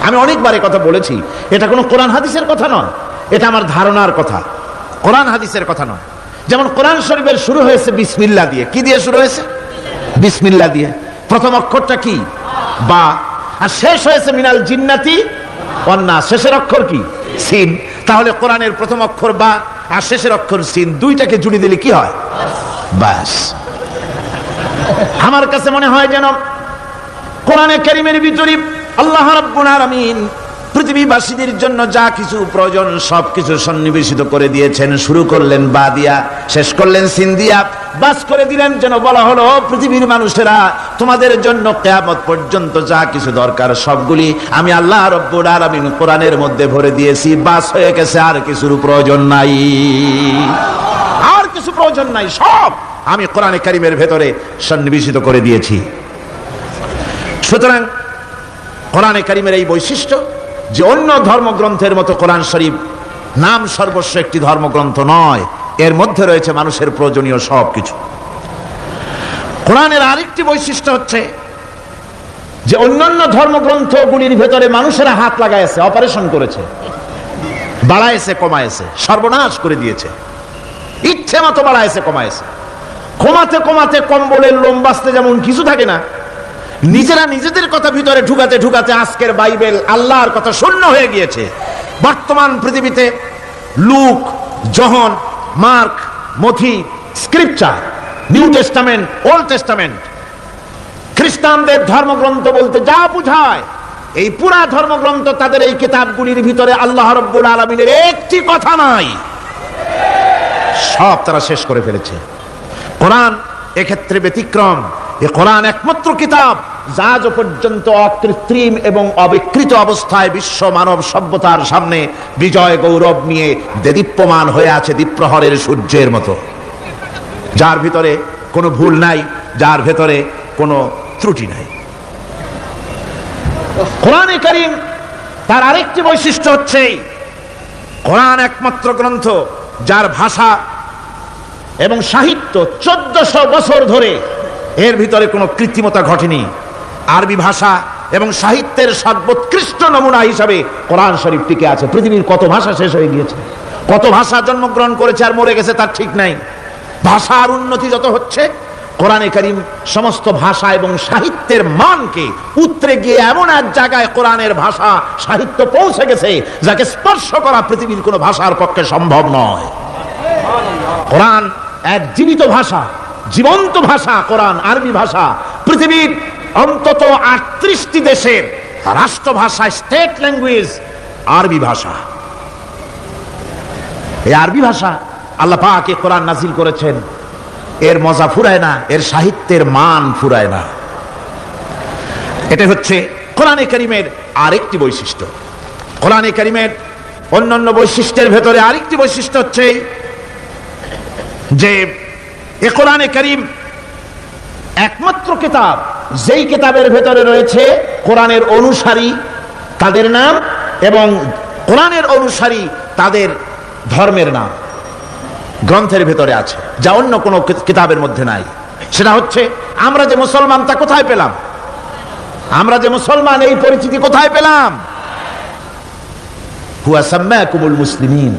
আমি অনেকবার এই কথা বলেছি, এটা কোনো কোরআন হাদিসের কথা নয়, এটা আমার ধারণার কথা, কোরআন হাদিসের কথা নয়। যেমন কোরআন শরীফের শুরু হয়েছে বিসমিল্লাহ দিয়ে। কি দিয়ে শুরু হয়েছে? বিসমিল্লাহ দিয়ে। প্রথম অক্ষরটা কি? বা। আর শেষ হয়েছে মিনাল জিন্নাতি ওয়ান নাস, শেষের অক্ষর কি? সিন। তাহলে কোরআনের প্রথম অক্ষর বা আর শেষের অক্ষর সিন, দুইটাকে জুড়ে দিলে কি হয়? বাস। আমার কাছে মনে হয় যেন কোরআনে কারীমের ভিতরে আল্লাহ রাব্বুল আলামিন পৃথিবীবাসীদের জন্য যা কিছু প্রয়োজন সবকিছু সন্নিবেশিত করে দিয়েছেন। শুরু করলেন বা দিয়া, শেষ করলেন সিন দিয়া, বাস করে দিলেন। যেন বলা হলো পৃথিবীর মানুষেরা, তোমাদের জন্য কিয়ামত পর্যন্ত যা কিছু দরকার সবগুলি আমি আল্লাহ রাব্বুল আলামিন কোরআনের মধ্যে ভরে দিয়েছি। বাস হয়ে গেছে, আর কিছুর প্রয়োজন নাই, আর কিছু প্রয়োজন নাই, সব আমি কোরআনে কারীমের ভেতরে সন্নিবেশিত করে দিয়েছি। সুতরাং কোরআনে কারীমের এই বৈশিষ্ট্য যে অন্য ধর্মগ্রন্থের মতো কোরআন শরীফ নাম সর্বস্ব একটি ধর্মগ্রন্থ নয়, এর মধ্যে রয়েছে মানুষের প্রয়োজনীয় সবকিছু। কোরআনের আরেকটি বৈশিষ্ট্য হচ্ছে যে অন্যান্য ধর্মগ্রন্থগুলির ভেতরে মানুষেরা হাত লাগাইছে, অপারেশন করেছে, বাড়াইছে কমাইছে, সর্বনাশ করে দিয়েছে, ইচ্ছে মতো বাড়াইছে কমাইছে। কমাতে কমাতে কম্বলের লোম বাঁচতে যেমন কিছু থাকে না, নিজেরা নিজেদের কথা ভিতরে ঢুকাতে ঢুকাতে আজকের বাইবেল আল্লাহর কথা শূন্য হয়ে গিয়েছে। বর্তমান পৃথিবীতে লুক, জন, মার্ক, মথি, scripture, New Testament, Old Testament, খ্রিস্টানদের ধর্মগ্রন্থ বলতে যা বুঝায়, এই পুরা ধর্মগ্রন্থ তাদের এই কিতাবগুলির ভিতরে আল্লাহ রাব্বুল আলামিনের একটি কথা নাই, সব তারা শেষ করে ফেলেছে। কোরআন এক্ষেত্রে ব্যতিক্রম। এই কোরআন একমাত্র কিতাব যা আজ পর্যন্ত অকৃত্রিম এবং অবিকৃত অবস্থায় বিশ্ব মানব সভ্যতার সামনে বিজয় গৌরব নিয়ে দেদীপ্যমান হয়ে আছে দ্বীপ্রহরের সূর্যের মতো, যার ভিতরে কোনো ভুল নাই, যার ভেতরে কোনো ত্রুটি নাই। কোরআনে কারীম তার আরেকটি বৈশিষ্ট্য হচ্ছে কোরআন একমাত্র গ্রন্থ যার ভাষা এবং সাহিত্য 1400 বছর ধরে এর ভিতরে কোনো কৃত্রিমতা ঘটেনি। আরবি ভাষা এবং সাহিত্যের সর্বোৎকৃষ্ট নমুনা হিসাবে কোরআন শরীফ টিকে আছে। পৃথিবীর কত ভাষা শেষ হয়ে গিয়েছে, কত ভাষা জন্মগ্রহণ করেছে আর মরে গেছে তার ঠিক নাই। ভাষার উন্নতি যত হচ্ছে, কোরআনে কারীম সমস্ত ভাষা এবং সাহিত্যের মানকে উতরে গিয়ে এমন এক জায়গায় কোরআনের ভাষা সাহিত্য পৌঁছে গেছে যাকে স্পর্শ করা পৃথিবীর কোনো ভাষার পক্ষে সম্ভব নয়। কোরআন এক জীবিত ভাষা, জীবন্ত ভাষা। কোরআন আরবি ভাষা, পৃথিবীর অন্তত 38টি দেশের রাষ্ট্রভাষা, স্টেট ল্যাঙ্গুয়েজ আরবি ভাষা। এই আরবি ভাষা আল্লাহ পাক কোরআন নাজিল করেছেন, এর মজা ফুরায় না, এর সাহিত্যের মান ফুরায় না। এটা হচ্ছে কোরআনে কারীমের আরেকটি বৈশিষ্ট্য। কোরআনে কারীমের অন্যান্য বৈশিষ্ট্যের ভেতরে আরেকটি বৈশিষ্ট্য হচ্ছে যে এ কোরআনে কারীম একমাত্র কিতাব যেই কিতাবের ভেতরে রয়েছে কোরআনের অনুসারী তাদের নাম এবং কোরআনের অনুসারী তাদের ধর্মের নাম গ্রন্থের ভেতরে আছে, যা অন্য কোনো কিতাবের মধ্যে নাই। সেটা হচ্ছে আমরা যে মুসলমান তা কোথায় পেলাম? আমরা যে মুসলমান এই পরিচিতি কোথায় পেলাম? হুয়া সাম্মাকুমুল মুসলিমিন,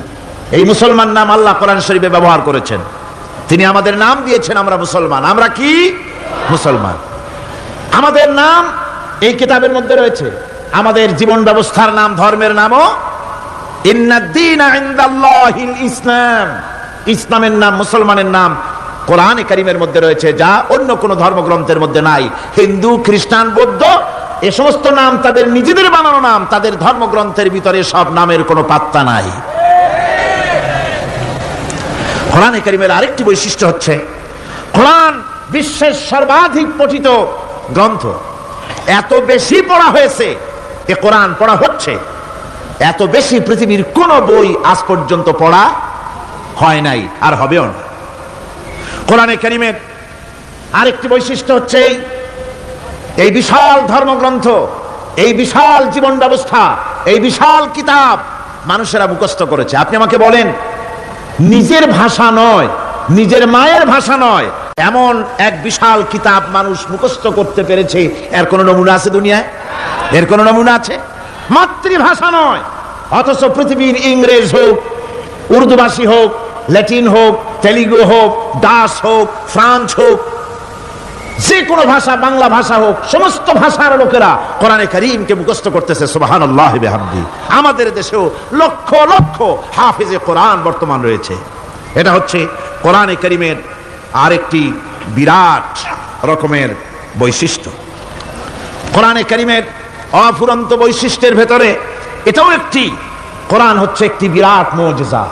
এই মুসলমান নাম আল্লাহ কোরআন শরীফে ব্যবহার করেছেন। তিনি আমাদের নাম দিয়েছেন, আমরা মুসলমান। আমরা কি মুসলমান? আমাদের নাম এই কিতাবের মধ্যে রয়েছে। আমাদের জীবন ব্যবস্থার নাম, ধর্মের নামও ইন্নাদ-দীনা ইনদাল্লাহিল ইসলাম, ইসলামের নাম, মুসলমানের নাম কোরআনে কারীমের মধ্যে রয়েছে, যা অন্য কোন ধর্মগ্রন্থের মধ্যে নাই। হিন্দু, খ্রিস্টান, বৌদ্ধ এ সমস্ত নাম তাদের নিজেদের বানানো নাম, তাদের ধর্মগ্রন্থের ভিতরে সব নামের কোনো পাত্তা নাই। কোরআনে কারীমের আরেকটি বৈশিষ্ট্য হচ্ছে কোরআন বিশ্বের সর্বাধিক পঠিত গ্রন্থ। এত বেশি পড়া হয়েছে, এ কোরআন পড়া হচ্ছে, এত বেশি পৃথিবীর কোন বই আজ পর্যন্ত পড়া হয় নাই, আর হবেও না। কোরআনে কারীমের আরেকটি বৈশিষ্ট্য হচ্ছে এই বিশাল ধর্মগ্রন্থ, এই বিশাল জীবন ব্যবস্থা, এই বিশাল কিতাব মানুষেরা মুখস্থ করেছে। আপনি আমাকে বলেন, নিজের ভাষা নয়, নিজের মায়ের ভাষা নয়, এমন এক বিশাল কিতাব মানুষ মুখস্থ করতে পেরেছে, এর কোন নমুনা আছে দুনিয়ায়? এর কোন নমুনা আছে? মাতৃভাষা নয়, অথচ পৃথিবীর ইংরেজ হোক, উর্দুভাষী হোক, ল্যাটিন হোক, তেলুগু হোক, ডাচ হোক, ফ্রান্স হোক, যে কোনো ভাষা, বাংলা ভাষা হোক, সমস্ত ভাষার লোকেরা কোরআনে কারীমকে মুখস্থ করতেছে। সুবহানাল্লাহ বিহামদি। আমাদের দেশেও লক্ষ লক্ষ হাফেজে কোরআন বর্তমান রয়েছে। এটা হচ্ছে কোরআনে কারীমের আরেকটি বিরাট রকমের বৈশিষ্ট্য। কোরআনে কারীমের অফুরন্ত বৈশিষ্ট্যের ভেতরে এটাও একটি, কোরআন হচ্ছে একটি বিরাট মুজিজা।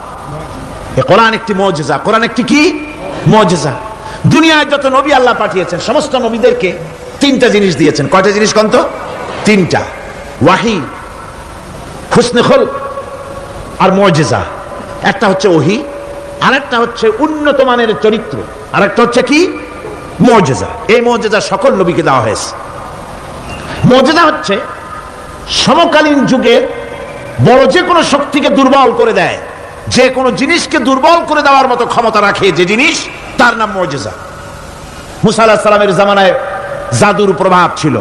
কোরআন একটি মুজিজা। কোরআন একটি কি মুজিজা। দুনিয়ায় যত নবী আল্লাহ পাঠিয়েছেন, সমস্ত নবীদেরকে তিনটা জিনিস দিয়েছেন। কয়টা জিনিস কন্ত? তিনটা। ওয়াহি, হুসনে খুলক আর মুজিজা। একটা হচ্ছে ওহী, আরেকটা হচ্ছে উন্নত মানের চরিত্র, আরেকটা হচ্ছে কি মুজিজা। এই মুজিজা সকল নবীকে দেওয়া হয়েছে। মুজিজা হচ্ছে সমকালীন যুগে বড় যে কোনো শক্তিকে দুর্বল করে দেয়, যে কোনো জিনিসকে দুর্বল করে দেওয়ার মতো ক্ষমতা রাখে যে জিনিস, তার নাম মুজিজা। মুসা আলাইহিস সালামের জামানায় জাদুর প্রভাব ছিল।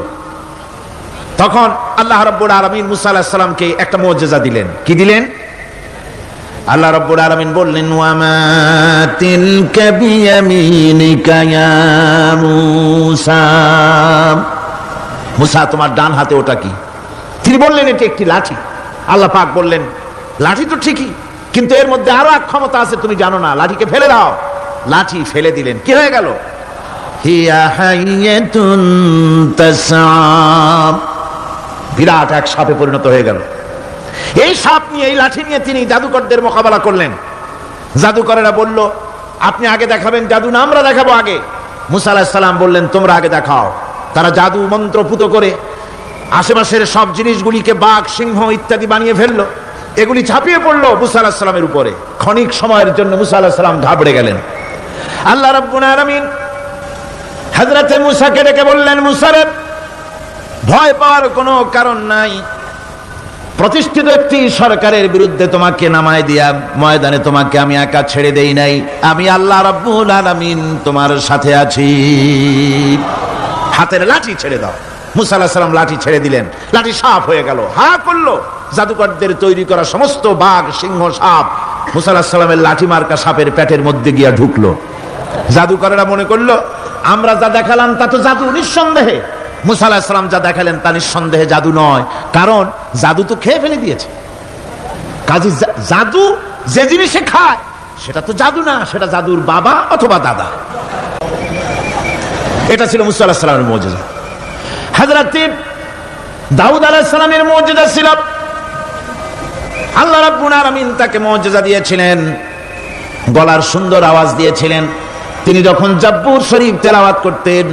তখন আল্লাহ রাব্বুল আলামিন মুসা আলাইহিস সালামকে একটা মুজিজা দিলেন। কি দিলেন? আল্লাহ রাব্বুল আলামিন বললেন, ওয়ামা তিলকা বিয়ামিনিকা ইয়া মুসা। মুসা, তোমার ডান হাতে ওটা কি? তিনি বললেন, এটি একটি লাঠি। আল্লাহ পাক বললেন, লাঠি তো ঠিকই, কিন্তু এর মধ্যে আরো এক ক্ষমতা আছে, তুমি জানো না, লাঠিকে ফেলে দাও। লাঠি ফেলে দিলেন। কি হয়ে গেল? হিয়া হাইয়াতুন তাসআ। বিরাট এক সাপে পরিণত হয়ে গেল। এই সাপ নিয়ে, এই লাঠি নিয়ে তিনি জাদুকরদের মোকাবেলা করলেন। জাদুকরেরা বলল, আপনি আগে দেখাবেন জাদু না আমরা দেখাবো আগে? মুসা আলাইহিস সালাম বললেন, তোমরা আগে দেখাও। তারা জাদু মন্ত্র পুত করে আশেপাশের সব জিনিসগুলিকে বাঘ, সিংহ ইত্যাদি বানিয়ে ফেললো। এগুলি ঝাঁপিয়ে পড়লো মুসা আলাইহিস সালামের উপরে। ক্ষণিক সময়ের জন্য মুসা আলাইহিস সালাম ঘাবড়ে গেলেন। আল্লাহ রাব্বুল আলামিন হযরতে মুসাকে ডেকে বললেন, মুসা রে, ভয় পাওয়ার কোনো কারণ নাই। প্রতিষ্ঠিত একটি সরকারের বিরুদ্ধে তোমাকে নামায় দিয়া ময়দানে তোমাকে আমি একা ছেড়ে দেই নাই। আমি আল্লাহ রাব্বুল আলামিন তোমার সাথে আছি। হাতের লাঠি ছেড়ে দাও। মুসা আলাইহিস সালাম লাঠি ছেড়ে দিলেন। লাঠি সাপ হয়ে গেল। হা করলো। জাদুকরদের তৈরি করা সমস্ত বাঘ, সিংহ, সাপ মুসা আলাইহিস সালামের লাঠি মার্কা সাপের পেটের মধ্যে গিয়া ঢুকলো। জাদুকরেরা মনে করলো, আমরা যা দেখালাম তা তো জাদু, নিঃসন্দেহে। মুসা আলাইহিস সালাম যা দেখালেন তা নিঃসন্দেহে জাদু নয়, কারণ জাদু তো খেয়ে ফেলে দিয়েছে। কাজী জাদু যে জিনিসে খায় সেটা তো জাদু না, সেটা জাদুর বাবা অথবা দাদা। এটা ছিল মুসা আলাইহিস সালামের মুজিজা। হযরত দাউদ আলাইহিস সালামের মুজিজা ছিল, আল্লাহ রাব্বুল আলামিন তাকে মুজিজা দিয়েছিলেন, গলার সুন্দর আওয়াজ দিয়েছিলেন। তিনি যখন জাব্বুর শরীফ তেলাওয়াত করতেন,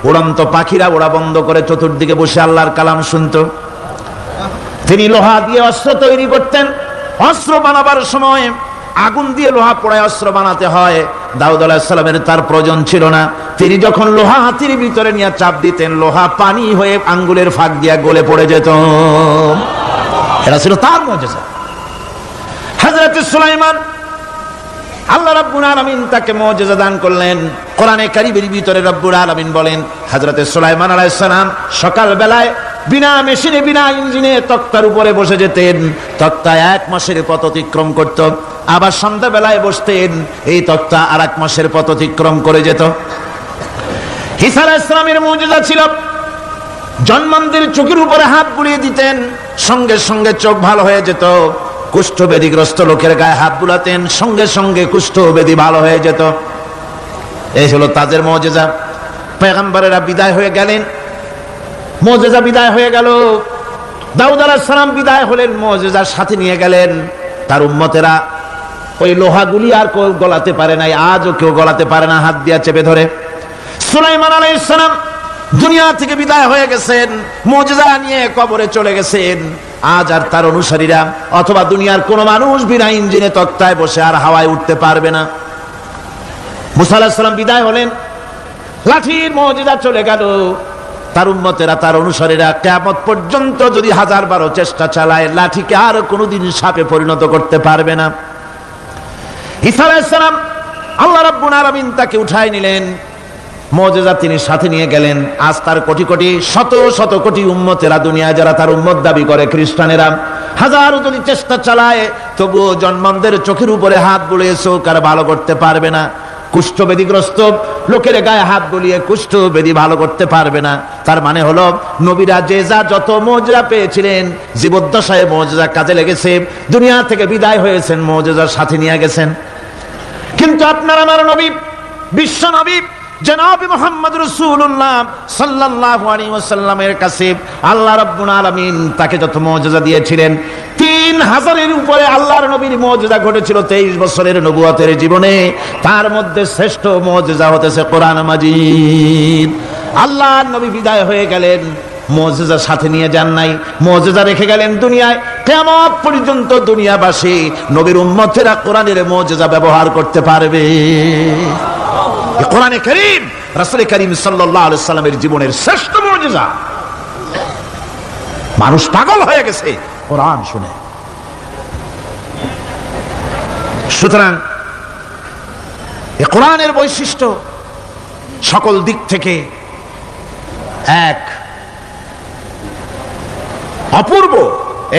উড়ন্ত পাখিরা ওড়া বন্ধ করে চতুর্দিকে বসে আল্লাহর কালাম শুনত। তিনি লোহা দিয়ে অস্ত্র তৈরি করতেন। অস্ত্র বানাবার সময় আগুন দিয়ে লোহা পোড়ায় অস্ত্র বানাতে হয়। দাউদ আলাইহিস সালামের তার প্রয়োজন ছিল না। তিনি যখন লোহা হাতির ভিতরে নিয়ে চাপ দিতেন, লোহা পানি হয়ে আঙ্গুলের ফাঁক দিয়ে গলে পড়ে যেত। এটা ছিল তার মুজিজা। হযরত সুলাইমান, আল্লাহ রাব্বুল আলামিন তাকে মুজিজা দান করলেন। কোরআনে কারীমের ভিতরে রব্বুল আলামিন বলেন, হযরত সুলাইমান আলাইহিস সালাম সকাল বেলায় বিনা মেশিনে, বিনা ইঞ্জিনে তক্তার উপরে বসে যেতেন। তক্তা 1 মাসের পথ অতিক্রম করত। আবার সন্ধ্যা বেলায় বসতেন, এই তক্তা আর 1 মাসের পথ অতিক্রম করে যেত। ঈসা আলাইহিস সালামের মুজিজা ছিল, জন্মান্তের চোখের উপরে হাত বুলিয়ে দিতেন, সঙ্গে সঙ্গে চোখ ভালো হয়ে যেত। কুষ্ঠব্যাধিগ্রস্ত লোকের গায়ে হাত বুলাতেন, সঙ্গে সঙ্গে কুষ্ঠব্যাধি ভালো হয়ে যেত। এই হলো তাদের মুজিজা। পয়গম্বরেরা বিদায় হয়ে গেলেন, মুজিজা বিদায় হয়ে গেল। দাউদ আলাইহিস সালাম বিদায় হলেন, মুজিজার সাথে নিয়ে গেলেন। তার উম্মতেরা ওই লোহাগুলি আর কেউ গলাতে পারে নাই, আজও কেউ গলাতে পারে না, হাত দিয়া চেপে ধরে। সুলাইমান আলাইহিস সালাম দুনিয়া থেকে বিদায় হয়ে গেছেন, মুজিজা নিয়ে কবরে চলে গেছেন। আজ আর তার অনুসারীরা অথবা দুনিয়ার কোন মানুষ বিনা ইঞ্জিনে তক্তায় বসে আর হাওয়ায় উঠতে পারবে না। মুসা আলাইহিস সালাম বিদায় হলেন, লাঠির মুজিজা চলে গেল। তার উম্মতেরা, তার অনুসারীরা কিয়ামত পর্যন্ত যদি 1000 চেষ্টা চালায়, লাঠিকে আর কোনোদিন সাপে পরিণত করতে পারবে না। ঈসা আলাইহিস সালাম, আল্লাহ রাব্বুল আলামিন তাকে উঠায় নিলেন, মুজিজা তিনি সাথে নিয়ে গেলেন। আজ তার কোটি কোটি শত শত কোটি উম্মতেরা দুনিয়ায় যারা তার উম্মত দাবি করে, খ্রিস্টানেরা হাজারো যদি চেষ্টা চালায়, তবুও জন্মানদের চোখের উপরে হাত বুলিয়ে চোখ আর ভালো করতে পারবে না। কুষ্ঠবেদীগ্রস্ত লোকের গায়ে হাত বুলিয়ে কুষ্ঠবেদী ভালো করতে পারবে না। তার মানে হলো নবীরা যে যা যত মুজিজা পেয়েছিলেন, জীবদ্দশায় মুজিজা কাজে লেগেছে, দুনিয়া থেকে বিদায় হয়েছেন মুজিজার সাথে নিয়ে গেছেন। কিন্তু আপনার আমার নবী, বিশ্ব নবী জনাব মুহাম্মদ রাসূলুল্লাহ সাল্লাল্লাহু আলাইহি ওয়াসাল্লামের কাছে আল্লাহ রাব্বুল আলামিন তাকে যত মুজিজা দিয়েছিলেন, 3000-এর উপরে আল্লাহর নবীর মুজিজা ঘটেছিল 23 বছরের নবুয়তের জীবনে। তার মধ্যে শ্রেষ্ঠ মুজিজা হতেছে কোরআন মাজিদ। আল্লাহর নবী বিদায় হয়ে গেলেন, মুজিজা সাথে নিয়ে যান নাই, মুজিজা রেখে গেলেন দুনিয়ায়। কিয়ামত পর্যন্ত দুনিয়াবাসী নবীর উম্মতেরা কোরআনের মুজিজা ব্যবহার করতে পারবে। কোরআনে কারীম রাসূল কারীম সাল্লাল্লাহু আলাইহি সাল্লামের জীবনের শ্রেষ্ঠ মুজিজা। মানুষ পাগল হয়ে গেছে কোরআন শুনে। সুতরাং এই কোরআনের বৈশিষ্ট্য সকল দিক থেকে এক অপূর্ব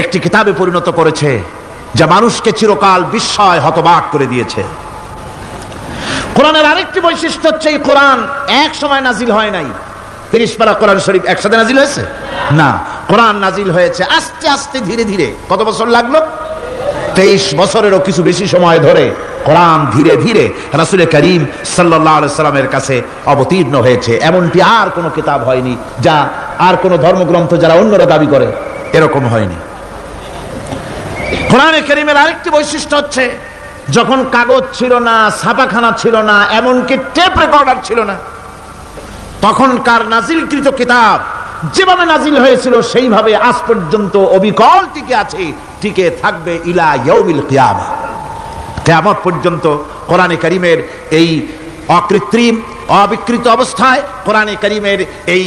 একটি কিতাবে পরিণত করেছে, যা মানুষকে চিরকাল বিস্ময় হতবাক করে দিয়েছে। কোরআনের আরেকটি বৈশিষ্ট্য হচ্ছে এই কোরআন এক সময় নাজিল হয় নাই। 30 পারা কোরআন শরীফ একসাথে নাজিল হয়েছে না, কোরআন নাজিল হয়েছে আস্তে আস্তে ধীরে ধীরে। কত বছর লাগলো? 23 বছরেরও কিছু বেশি সময় ধরে কোরআন ধীরে ধীরে রাসূল কারীম সাল্লাল্লাহু আলাইহি সাল্লামের কাছে অবতীর্ণ হয়েছে। এমনটি আর কোনো কিতাব হয়নি, যা আর কোনো ধর্মগ্রন্থ যারা অন্যরা দাবি করে এরকম হয়নি। কোরআনে কারীমের আরেকটি বৈশিষ্ট্য হচ্ছে, যখন কাগজ ছিল না, ছাপাখানা ছিল না, এমনকি টেপ রেকর্ডার ছিল না, তখনকার নাজিলকৃত কিতাব যেভাবে নাজিল হয়েছিল সেইভাবে আজ পর্যন্ত অবিকল টিকে আছে, টিকে থাকবে ইলা ইয়াউমিল কিয়ামা। কিয়ামত পর্যন্ত কোরআনে কারীমের এই অকৃত্রিম অবিকৃত অবস্থায় কোরআনে কারীমের এই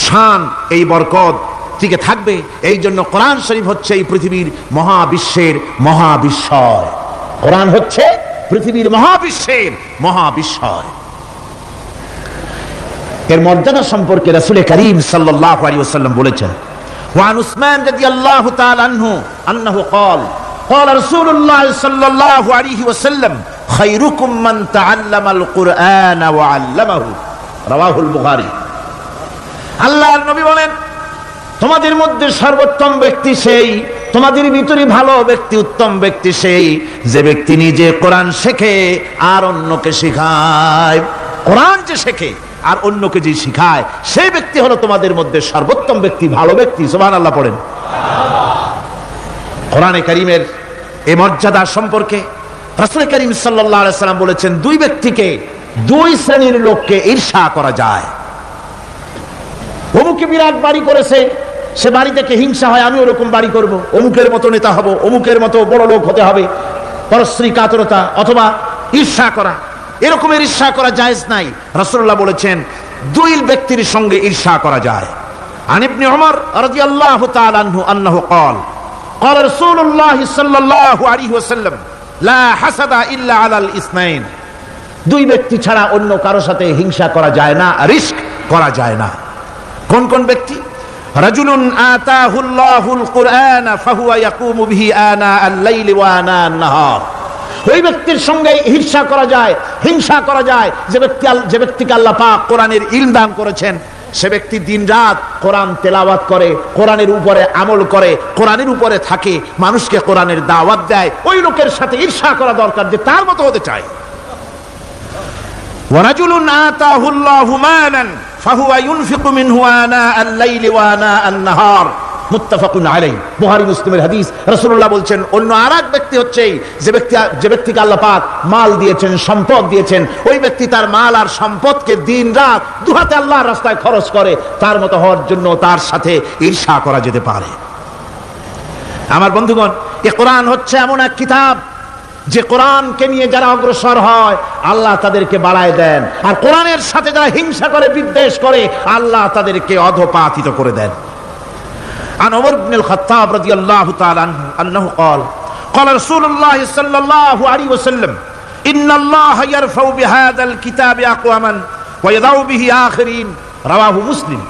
শান, এই বরকত টিকে থাকবে। এই জন্য কোরআন শরীফ হচ্ছে এই পৃথিবীর মহাবিশ্বের মহাবিস্ময়। কোরআন হচ্ছে পৃথিবীর মহাবিশ্বের মহাবিস্ময়। এর মর্যাদা সম্পর্কে রাসূল কারীম সাল্লাল্লাহু আলাইহি ওয়াসাল্লাম বলেছেন, ওয়ান উসমান রাদিয়াল্লাহু তাআলা আনহু আন্নাহু قال قال رسول الله صلى الله عليه وسلم خيركم من تعلم القرآن وعلمه رواه البخاري। আল্লাহর নবী বলেন, তোমাদের মধ্যে সর্বোত্তম ব্যক্তি সেই, তোমাদের ভিতরে ভালো ব্যক্তি, উত্তম ব্যক্তি সেই যে ব্যক্তি নিজে কোরআন শেখে আর অন্যকে শেখায়। কোরআন যে শেখে আর অন্যকে যে শেখায়, সেই ব্যক্তি হলো তোমাদের মধ্যে সর্বোত্তম ব্যক্তি, ভালো ব্যক্তি। সুবহানাল্লাহ পড়েন। কোরআনে কারীমের এই মর্যাদা সম্পর্কে রাসূল কারীম সাল্লাল্লাহু আলাইহি সাল্লাম বলেছেন, দুই ব্যক্তিকে, দুই শ্রেণীর লোককে ঈর্ষা করা যায়। অমুকে বিরাট বাড়ি করেছে, সে বাড়ি থেকে হিংসা হয়, আমি ওরকম বাড়ি করব, অমুকের মতো নেতা হব, অমুকের মতো বড় লোক হতে হবে। পরশ্রী কাতরতা অথবা ঈর্ষা করা, এরকমের ঈর্ষা করা জায়েজ নাই। রাসূলুল্লাহ বলেছেন দুই ব্যক্তির সঙ্গে ঈর্ষা করা যায়। আন ইবনে উমর রাদিয়াল্লাহু তাআলা আনহু আন্নাহু قال قال رسول الله صلى الله عليه وسلم لا حسد الا على الاثنين। দুই ব্যক্তি ছাড়া অন্য কারো সাথে হিংসা করা যায় না, রিস্ক করা যায় না। কোন কোন ব্যক্তি? রাজুলুন আতাহুল্লাহুল কুরআন ফাহুয়া ইয়াকুমু বিহি আনা আল-লাইলি ওয়া আনা আন-নাহার। ওই ব্যক্তির সঙ্গে ঈর্ষা করা যায়, হিংসা করা যায় যে ব্যক্তিকে আল্লাহ পাক কোরআনের ইলম দান করেছেন, সে ব্যক্তি দিনরাত কোরআন তেলাওয়াত করে, কোরআনের উপরে আমল করে, কোরআনের উপরে থাকে, মানুষকে কোরআনের দাওয়াত দেয়। ওই লোকের সাথে ঈর্ষা করা দরকার যে তার মতো হতে চায়। ওয়া রাজুলুন আতাহুল্লাহু মালান ফাহুয়া ইউনফিকু মিনহু আনা আল-লাইলি ওয়া আনা আন-নাহার মুত্তাফাকুন আলাইহি। বুখারী মুসলিমের হাদিস। রাসূলুল্লাহ বলছেন, অন্য আরেক ব্যক্তি হচ্ছে যে ব্যক্তিকে আল্লাহ পাক মাল দিয়েছেন, সম্পদ দিয়েছেন, ওই ব্যক্তি তার মাল আর সম্পদকে দিনরাত দুহাতে আল্লাহর রাস্তায় খরচ করে, তার মতো হওয়ার জন্য তার সাথে ঈর্ষা করা যেতে পারে। আমার বন্ধুগণ, এই কোরআন হচ্ছে এমন এক কিতাব যে কোরআনকে নিয়ে যারা অগ্রসর হয় আল্লাহ তাদেরকে বাড়ায় দেন, আর কোরআনের সাথে যারা হিংসা করে, বিদ্বেষ করে, আল্লাহ তাদেরকে অধঃপাতিত করে দেন। عن عمر بن الخطاب رضي الله تعالى عنه أنه قال قال رسول الله صلى الله عليه وسلم إن الله يرفع بهذا الكتاب أقواما ওয়া ইয়াদাউ বিহি আখিরিন, রাওয়াহু মুসলিম।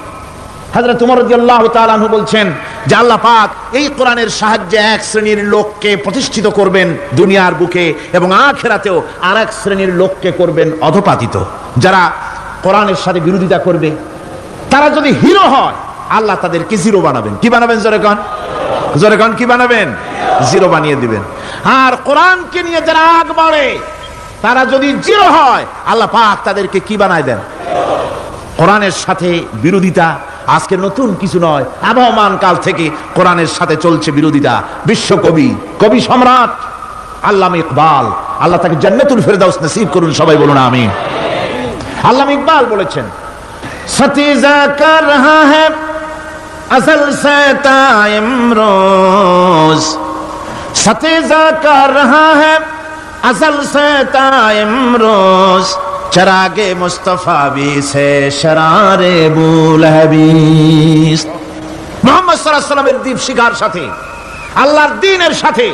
হযরত ওমর রাদিয়াল্লাহু তাআলা আনহু বলছেন যে আল্লাহ পাক এই কোরআনের সাহায্যে এক শ্রেণীর লোককে প্রতিষ্ঠিত করবেন দুনিয়ার বুকে, এবং আখিরাতেও আরেক শ্রেণীর লোককে করবেন অধপাতিত। যারা কোরআনের সাথে বিরোধিতা করবে, তারা যদি হিরো হয়, আল্লাহ তাদেরকে জিরো বানাবেন। কি বানাবেন? জোরে কোন, জোরে কোন, কি বানাবেন? জিরো বানিয়ে দিবেন। আর কোরআনকে নিয়ে যারা আগ বাড়ে, তারা যদি জিরো হয়, আল্লাহ পাক তাদেরকে কি বানায় দেন? কোরআনের সাথে বিরোধিতা আজকে নতুন কিছু নয়, আবহমান কাল থেকে কোরআনের সাথে চলছে বিরোধিতা। বিশ্বকবি, কবি সম্রাট আল্লামা ইকবাল, আল্লাহ তাকে জান্নাতুল ফেরদাউস নসিব করুন, সবাই বলুন আমিন। আল্লামা ইকবাল বলেছেন, সতীজা কর রহা হ্যায় আসল সে তা ইমরোজ, সতীজা কর রহা হ্যায় আসল সে তা ইমরোজ, চরাগে মুস্তফা বি সে শরারে বুলহবিস। মুহাম্মদ সাল্লাল্লাহু আলাইহি ওয়াসাল্লামের দ্বীপ শিখার সাথে, আল্লাহর দ্বীনের সাথে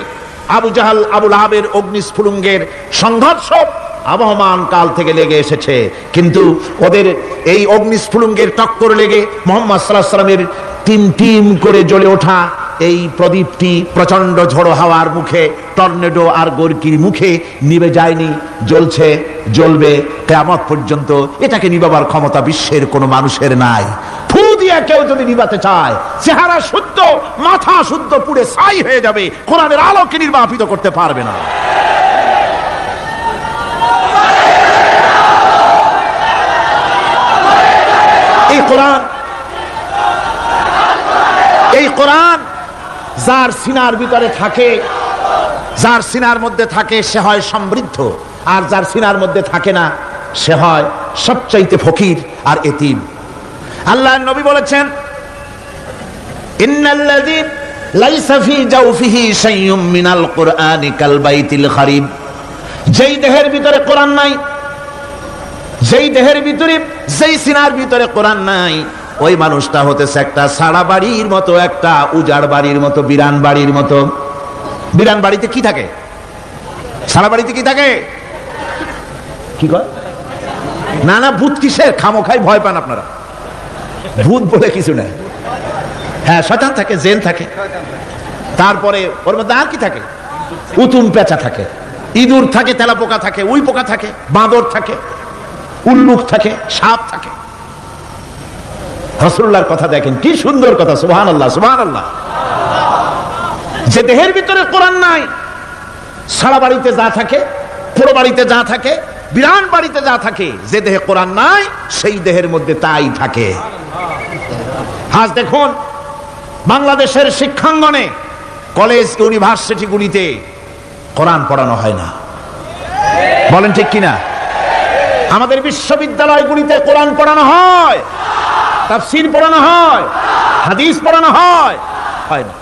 আবু জাহাল, আবু লাহাবের অগ্নিস্ফুলিঙ্গের সংঘর্ষ আবহমান কাল থেকে লেগে এসেছে। কিন্তু ওদের এই অগ্নিস্ফুলিঙ্গের টক্কর লেগে মুহাম্মদ সাল্লাল্লাহু আলাইহি ওয়াসাল্লামের টিম টিম করে জ্বলে ওঠা এই প্রদীপটি প্রচন্ড ঝড়ো হাওয়ার মুখে, টর্নেডো আর গর্কির মুখে নিভে যায়নি, জ্বলছে, জ্বলবে কিয়ামত পর্যন্ত। এটাকে নিভাবার ক্ষমতা বিশ্বের কোনো মানুষের নাই। ফু দিয়ে কেউ যদি নিভাতে চায়, চেহারা শুদ্ধ, মাথা শুদ্ধ পুড়ে ছাই হয়ে যাবে, কোরআনের আলোকে নির্বাপিত করতে পারবে না। এই কোরআন যার সিনার ভিতরে থাকে, যার সিনার মধ্যে থাকে, সে হয় সমৃদ্ধ, আর যার সিনার মধ্যে থাকে না, সে হয় সবচাইতে ফকির আর এতিম। আল্লাহর নবী বলেছেন, ইন্নাল্লাযী লাইসা ফী জাওফিহি শাইউম মিনাল কুরআনি কাল বাইতিল খারিব, যেই দেহের ভিতরে কোরআন নাই, যেই দেহের ভিতরে, যেই সিনার ভিতরে কোরআন নাই, ওই মানুষটা হতেছে একটা সাড়া বাড়ির মতো, একটা উজাড় বাড়ির মতো, বিরান বাড়ির মতো। বিরান বাড়িতে কি থাকে? সাড়া বাড়িতে কি থাকে? কি কয়? না না, ভূত কিসের? খামোখাই ভয় পান আপনারা। ভূত বলে কিছু নাই। হ্যাঁ, শয়তান থাকে, জিন থাকে, তারপরে ওর মধ্যে আর কি থাকে? উতুম পেঁচা থাকে, ইঁদুর থাকে, তেলাপোকা থাকে, উই পোকা থাকে, বাঁদর থাকে, উল্লুক থাকে, সাপ থাকে। রাসূলুল্লাহর কথা দেখেন, কি সুন্দর কথা, সুবহানাল্লাহ, সুবহানাল্লাহ। যে দেহের ভিতরে কোরআন নাই, সারা বাড়িতে যা থাকে, পুরো বাড়িতে যা থাকে, বিরান বাড়িতে যা থাকে, যে দেহে কোরআন নাই, সেই দেহের মধ্যে তাই থাকে। আজ দেখুন, বাংলাদেশের শিক্ষাঙ্গনে, কলেজ, ইউনিভার্সিটিগুলিতে কোরআন পড়ানো হয় না। বলেন ঠিক কিনা? আমাদের বিশ্ববিদ্যালয়গুলিতে কোরআন পড়ানো হয়, তাফসীর পড়ানো হয়, হাদিস পড়ানো হয়, হয় না।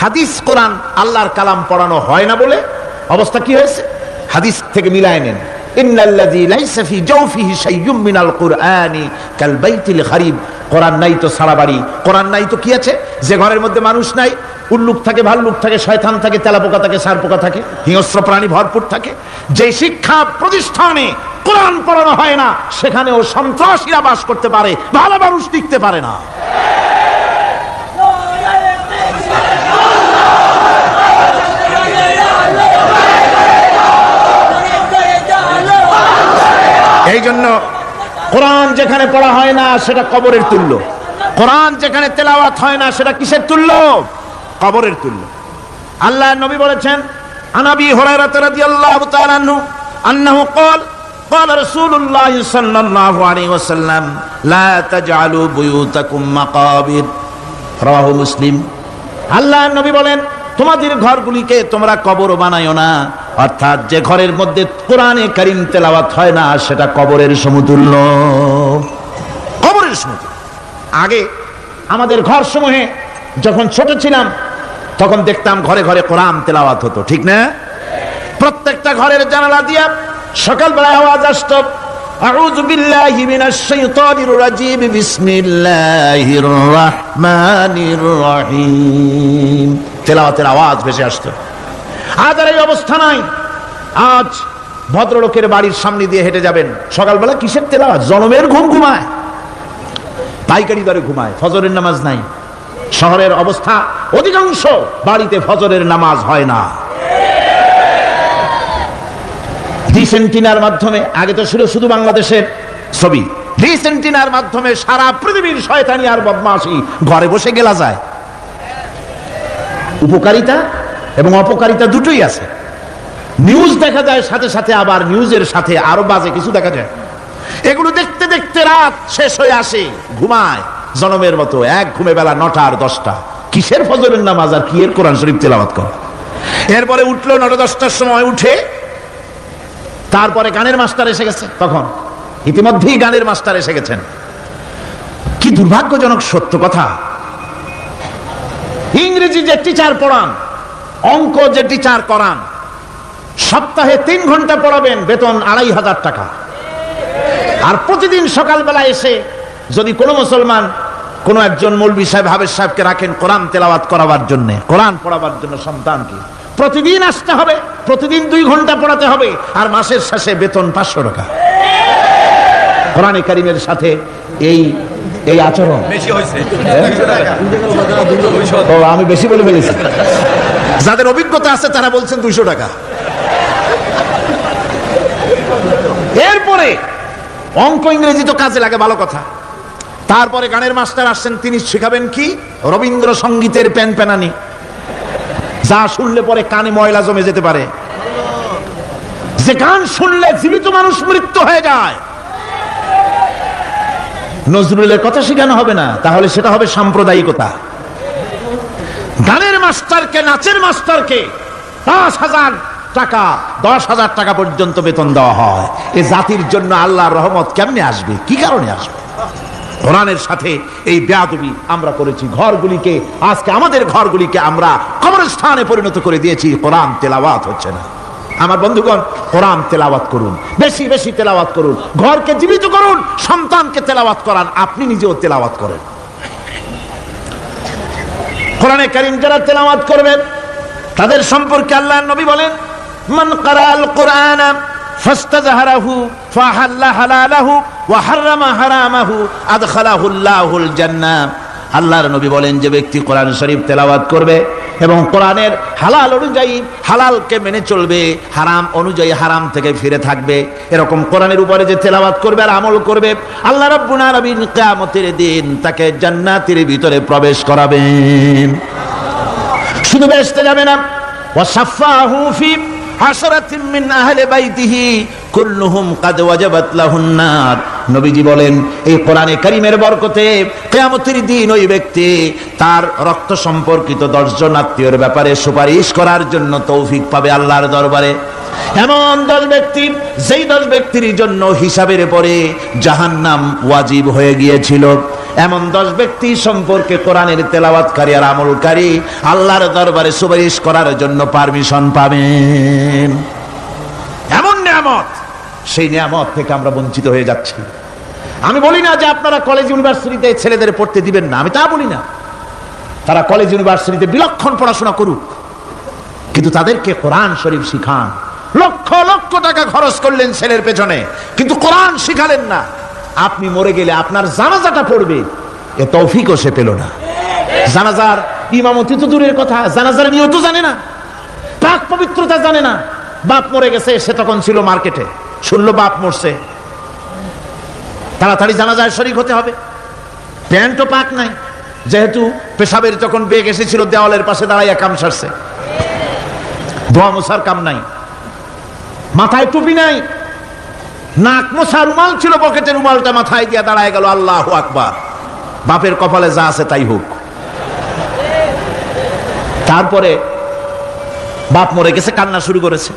হাদিস, কোরআন, আল্লাহর কালাম পড়ানো হয় না বলে অবস্থা কি হয়েছে? হাদিস থেকে মিলায় নেন, ইন্নাল্লাযী লাইসা ফী জাওফিহি শাইউম মিনাল কুরআনি কাল বাইতিল খারিব। কোরআন নাই তো সারা বাড়ি, কোরআন নাই তো কি আছে? যে ঘরের মধ্যে মানুষ নাই, উল্লুক থাকে, ভাল্লুক থাকে, শয়তান থাকে, তেলাপোকা থাকে, সারপোকা থাকে, হিংস্র প্রাণী ভরপুর থাকে। যে শিক্ষা প্রতিষ্ঠানে কোরআন পড়ানো হয় না, সেখানেও সন্ত্রাসীরা বাস করতে পারে, ভালো মানুষ টিকতে পারে না। এই জন্য কোরআন যেখানে পড়া হয় না, সেটা কবরের তুল্য। কোরআন যেখানে তেলাওয়াত হয় না, সেটা কিসের তুল্য? কবরের তুল্য। আল্লাহর নবী বলেছেন, আন আবি হুরায়রা রাদিয়াল্লাহু তাআলা আনহু আন্নাহু ক্বাল ক্বাল রাসূলুল্লাহ সাল্লাল্লাহু আলাইহি ওয়াসাল্লাম লা তাজআলু বুয়ুতাকুম মাকাবির, রাওয়াহু মুসলিম। আল্লাহর নবী বলেন, তোমাদের ঘরগুলিকে তোমরা কবর বানায়ো না। অর্থাৎ যে ঘরের মধ্যে কোরআনে কারীম তেলাওয়াত হয় না, সেটা কবরের সমতুল্য, কবরের সমতুল্য। আগে আমাদের ঘর সমূহে যখন ছোট ছিলাম, তখন দেখতাম ঘরে ঘরে কোরআন তেলাওয়াত হতো, ঠিক না? প্রত্যেকটা ঘরের জানালা দিয়া সকালবেলা আওয়াজ আসতো, আউযু বিল্লাহি মিনাশ শাইতানির রাজিম, বিসমিল্লাহির রহমানির রহিম, তেলাওয়াতের আওয়াজ ভেসে আসতো। আজ আর এই অবস্থা নাই। আজ ভদ্রলোকের বাড়ির সামনে দিয়ে হেঁটে যাবেন, সকালবেলা কিসের তেলাওয়াত? জনমের ঘুম ঘুমায়, পাইকারি দরে ঘুমায়, ফজরের নামাজ নাই। শহরের অবস্থা, অধিকাংশ বাড়িতে ফজরের নামাজ হয় না। রিসেন্টিনার মাধ্যমে, আগে তো ছিল শুধু বাংলাদেশের ছবি, রিসেন্টিনার মাধ্যমে সারা পৃথিবীর শয়তানি আর বদমাশি ঘরে বসে গেলা যায়। উপকারিতা এবং অপকারিতা দুটোই আছে। নিউজ দেখা যায়, সাথে সাথে আবার নিউজের সাথে আরো বাজে কিছু দেখা যায়। এগুলো দেখতে দেখতে রাত শেষ হয়ে আসে, ঘুমায় জনমের মতো, এক ঘুমে বেলা 9টা আর 10টা। কিসের ফজরের নামাজ আর কি এর কোরআন শরীফ তেলাওয়াত করা? এরপরে উঠলো 9টা-10টার সময়, উঠে তারপরে গানের মাস্টার এসে গেছে। তখন ইতিমধ্যেই গানের মাস্টার এসে গেছেন। কি দুর্ভাগ্যজনক সত্য কথা, ইংরেজি যে টিচার পড়ান, অঙ্ক যে টিচার করান, সপ্তাহে 3 ঘন্টা পড়াবেন, বেতন 2500 টাকা। আর প্রতিদিন সকালবেলা এসে যদি কোনো মুসলমান কোনো একজন মৌলভী সাহেব, হাফেজ সাহেবকে রাখেন কোরআন তেলাওয়াত করাবার জন্য, কোরআন পড়াবার জন্য সন্তানকে, প্রতিদিন আসতে হবে, প্রতিদিন 2 ঘন্টা পড়াতে হবে, আর মাসের শেষে বেতন 500 টাকা। কোরআনে কারীমের সাথে এই এই আচরণ বেশি হয়েছে। আমি বেশি বলে ফেলেছি। যাদের অভিজ্ঞতা আছে তারা বলছেন 200 টাকা। এরপরে অঙ্ক ইংরেজি তো কাজে লাগে, ভালো কথা। তারপরে গানের মাস্টার আসছেন, তিনি শেখাবেন কি? রবীন্দ্রসঙ্গীতের প্যানপ্যানানি, যা শুনলে পরে কানে ময়লা জমে যেতে পারে, যে গান শুনলে জীবিত মানুষ মৃত্যু হয়ে যায়। নজরুলের কথা শেখানো হবে না, তাহলে সেটা হবে সাম্প্রদায়িকতা। গানের মাস্টারকে, নাচের মাস্টারকে 10,000 টাকা, 10,000 টাকা পর্যন্ত বেতন দেওয়া হয়। এ জাতির জন্য আল্লাহর রহমত কেমনে আসবে? কি কারণে আসবে? কোরআনের সাথে এই বেয়াদবি আমরা করেছি। ঘরগুলিকে, আজকে আমাদের ঘরগুলিকে আমরা কবরস্থানে পরিণত করে দিয়েছি। কোরআন তেলাওয়াত হচ্ছে না। আমার বন্ধুগণ, কোরআন তেলাওয়াত করুন, বেশি বেশি তেলাওয়াত করুন, ঘরকে জীবিত করুন, সন্তানকে তেলাওয়াত করান, আপনি নিজেও তেলাওয়াত করেন। কোরআনে কারীম যারা তেলাওয়াত করবেন তাদের সম্পর্কে আল্লাহর নবী বলেন, মান ক্বারাআল কুরআনা ফাস্তাযহারাহু ফাহাল্লা হালালাহু ওয়া হারামা হারামাহু আদখালাহুল্লাহুল জান্নাহ। আল্লাহর নবী বলেন, যে ব্যক্তি কোরআন শরীফ তেলাওয়াত করবে এবং কোরআনের হালাল অনুযায়ী হালালকে মেনে চলবে, হারাম অনুযায়ী হারাম থেকে ফিরে থাকবে, এরকম কোরআনের উপরে যে তেলাওয়াত করবে আর আমল করবে, আল্লাহ রাব্বুল আলামিন কিয়ামতের দিন তাকে জান্নাতের ভিতরে প্রবেশ করাবেন। শুধু বেহেশতে যাবে না, ওয়া সাফাহু ফি হাশরাতিন মিন আহলি বাইতিহি কুল্লুহুম কাদ ওয়াজাবাত লাহুন নার। নবীজি বলেন, এই কোরআনে কারীমের বরকতে কিয়ামতের দিন ওই ব্যক্তি তার রক্ত সম্পর্কিত 10 জন আত্মীয়ের ব্যাপারে সুপারিশ করার জন্য তৌফিক পাবে আল্লাহর দরবারে। এমন 10 ব্যক্তি, যেই 10 ব্যক্তির জন্য হিসাবের পরে জাহান্নাম ওয়াজিব হয়ে গিয়েছিল, এমন 10 ব্যক্তি সম্পর্কে কোরআনের তেলাওয়াতকারী আর আমলকারী আল্লাহর দরবারে সুপারিশ করার জন্য পারমিশন পাবেন। এমন নিয়ামত, সেই নিয়ামত থেকে আমরা বঞ্চিত হয়ে যাচ্ছি। আমি বলি না যে আপনারা কলেজ ইউনিভার্সিটিতে ছেলেদের পড়তে দিবেন না, আমি তা বলি না। তারা কলেজ ইউনিভার্সিটিতে বিলক্ষণ পড়াশোনা করুক, কিন্তু তাদেরকে কোরআন শরীফ শিখান। লক্ষ লক্ষ টাকা খরচ করলেন ছেলের পেছনে, কিন্তু কোরআন শিখালেন না। আপনি মরে গেলে আপনার জানাজাটা পড়বে, এ তৌফিকও সে পেল না। জানাজার ইমামতি তো দূরের কথা, জানাজার নিয়ত জানে না, পাক পবিত্রতা জানে না। বাপ মরে গেছে, সে তখন ছিল মার্কেটে, শুনলো বাপ মরছে, তাড়াতাড়ি জানাজায় শরীক হতে হবে। প্যান্টও পাক নাই, যেহেতু পেশাবের যখন বেগ এসেছিল দেওয়ালের পাশে দাঁড়াইয়া কাম সারছে, দোয়া মোছার কাম নাই, মাথায় টুপি নাই, নাক মোছা রুমাল ছিল পকেটে, রুমালটা মাথায় দিয়া দাঁড়ায় গেল। আল্লাহু আকবার। বাপের কপালে যা আছে তাই হোক। তারপরে বাপ মরে গেছে, কান্না শুরু করেছে।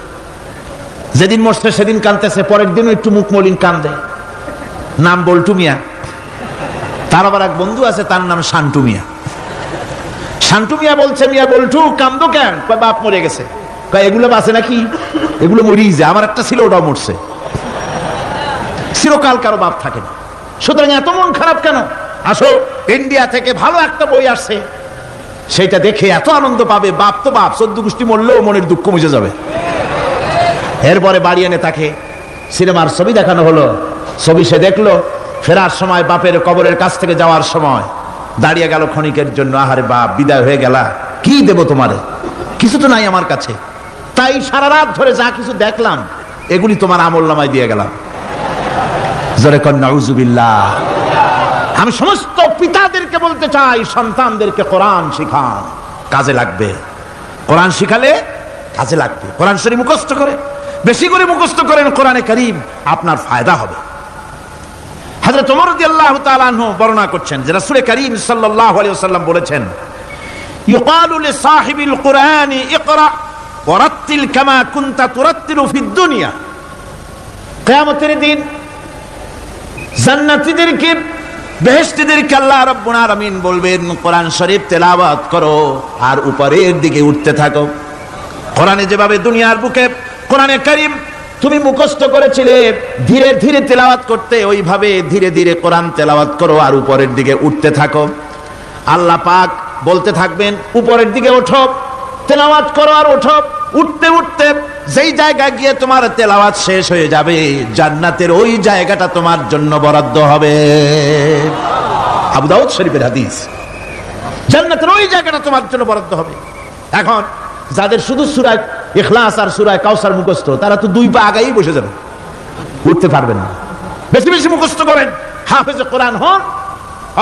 যেদিন মরছে সেদিন কানতেছে, পরের দিনও একটু মুখ মলিন কান্দে। নাম বল্টু মিয়া। তার আবার এক বন্ধু আছে, তার নাম শান্টু মিয়া। শান্টু মিয়া বলছে, মিয়া বল্টু কান্দো কেন? বাপ মরে গেছে। এগুলো বাঁচে নাকি? এগুলো মরিয়ে যায়। আমার একটা ছিল, ওটাও মরছে। চিরকাল কারো বাপ থাকে না, সুতরাং এত মন খারাপ কেন? আসো, ইন্ডিয়া থেকে ভালো একটা বই আসছে, সেটা দেখে এত আনন্দ পাবে। বাপ তো বাপ, 14 গোষ্ঠী মরলেও মনের দুঃখ মুছে যাবে। এরপরে বাড়ি এনে তাকে সিনেমার ছবি দেখানো হলো। ছবি সে দেখলো, ফেরার সময় বাপের কবরের কাছ থেকে যাওয়ার সময় দাঁড়িয়ে গেল ক্ষণিকের জন্য। আহারে বাপ, বিদায় হয়ে গেলা, কি দেব তোমারে, কিছু তো নাই আমার কাছে, তাই সারা রাত ধরে যা কিছু দেখলাম এগুলি তোমার আমলনামায় দিয়ে গেলাম। জোরে কর নাউজুবিল্লাহ। আমি সমস্ত পিতাদেরকে বলতে চাই, সন্তানদেরকে কোরআন শিখান, কাজে লাগবে। কোরআন শিখালে কাজে লাগবে। কোরআন শরীফ মুখস্থ করে, বেশি করে মুখস্থ করেন কোরআনে কারীম, আপনার ফায়দা হবে। হযরত ওমর রাদিয়াল্লাহু তাআলা আনহু বর্ণনা করছেন যে রাসূল কারীম সাল্লাল্লাহু আলাইহি ওয়াসাল্লাম বলেছেন, ইউকালু লিসাহিবিল কুরআনি ইকরা ওয়ারাত্তিল কামা কুনতা তুরাত্তিলু ফিদ দুনিয়া। কিয়ামতের দিন জান্নাতীদেরকে, বেহেশতীদেরকে আল্লাহ রাব্বুল আলামিন বলবেন, কোরআন শরীফ তেলাওয়াত করো আর উপরের দিকে উঠতে থাকো। কোরআনে যেভাবে দুনিয়ার বুকে কোরআনে কারীম তুমি মুখস্থ করেছিলে, ধীরে ধীরে তেলাওয়াত করতে, ওইভাবে ধীরে ধীরে কোরআন তেলাওয়াত করো আর উপরের দিকে উঠতে থাকো। আল্লাহ পাক বলতে থাকবেন, উপরের দিকে ওঠো, তেলাওয়াত করো আর ওঠো। উঠতে উঠতে যেই জায়গায় গিয়ে তোমার তেলাওয়াত শেষ হয়ে যাবে, জান্নাতের ওই জায়গাটা তোমার জন্য বরাদ্দ হবে। আবু দাউদ শরীফের হাদিস। জান্নাতের ওই জায়গাটা তোমার জন্য বরাদ্দ হবে। এখন যাদের শুধু সূরা ইখলাস আর সূরা কাউসার মুখস্থ, তারা তো দুই পা আগাই বসে যাবে, উঠতে পারবেন না। বেশি বেশি মুখস্থ করেন, হাফেজে কোরআন হন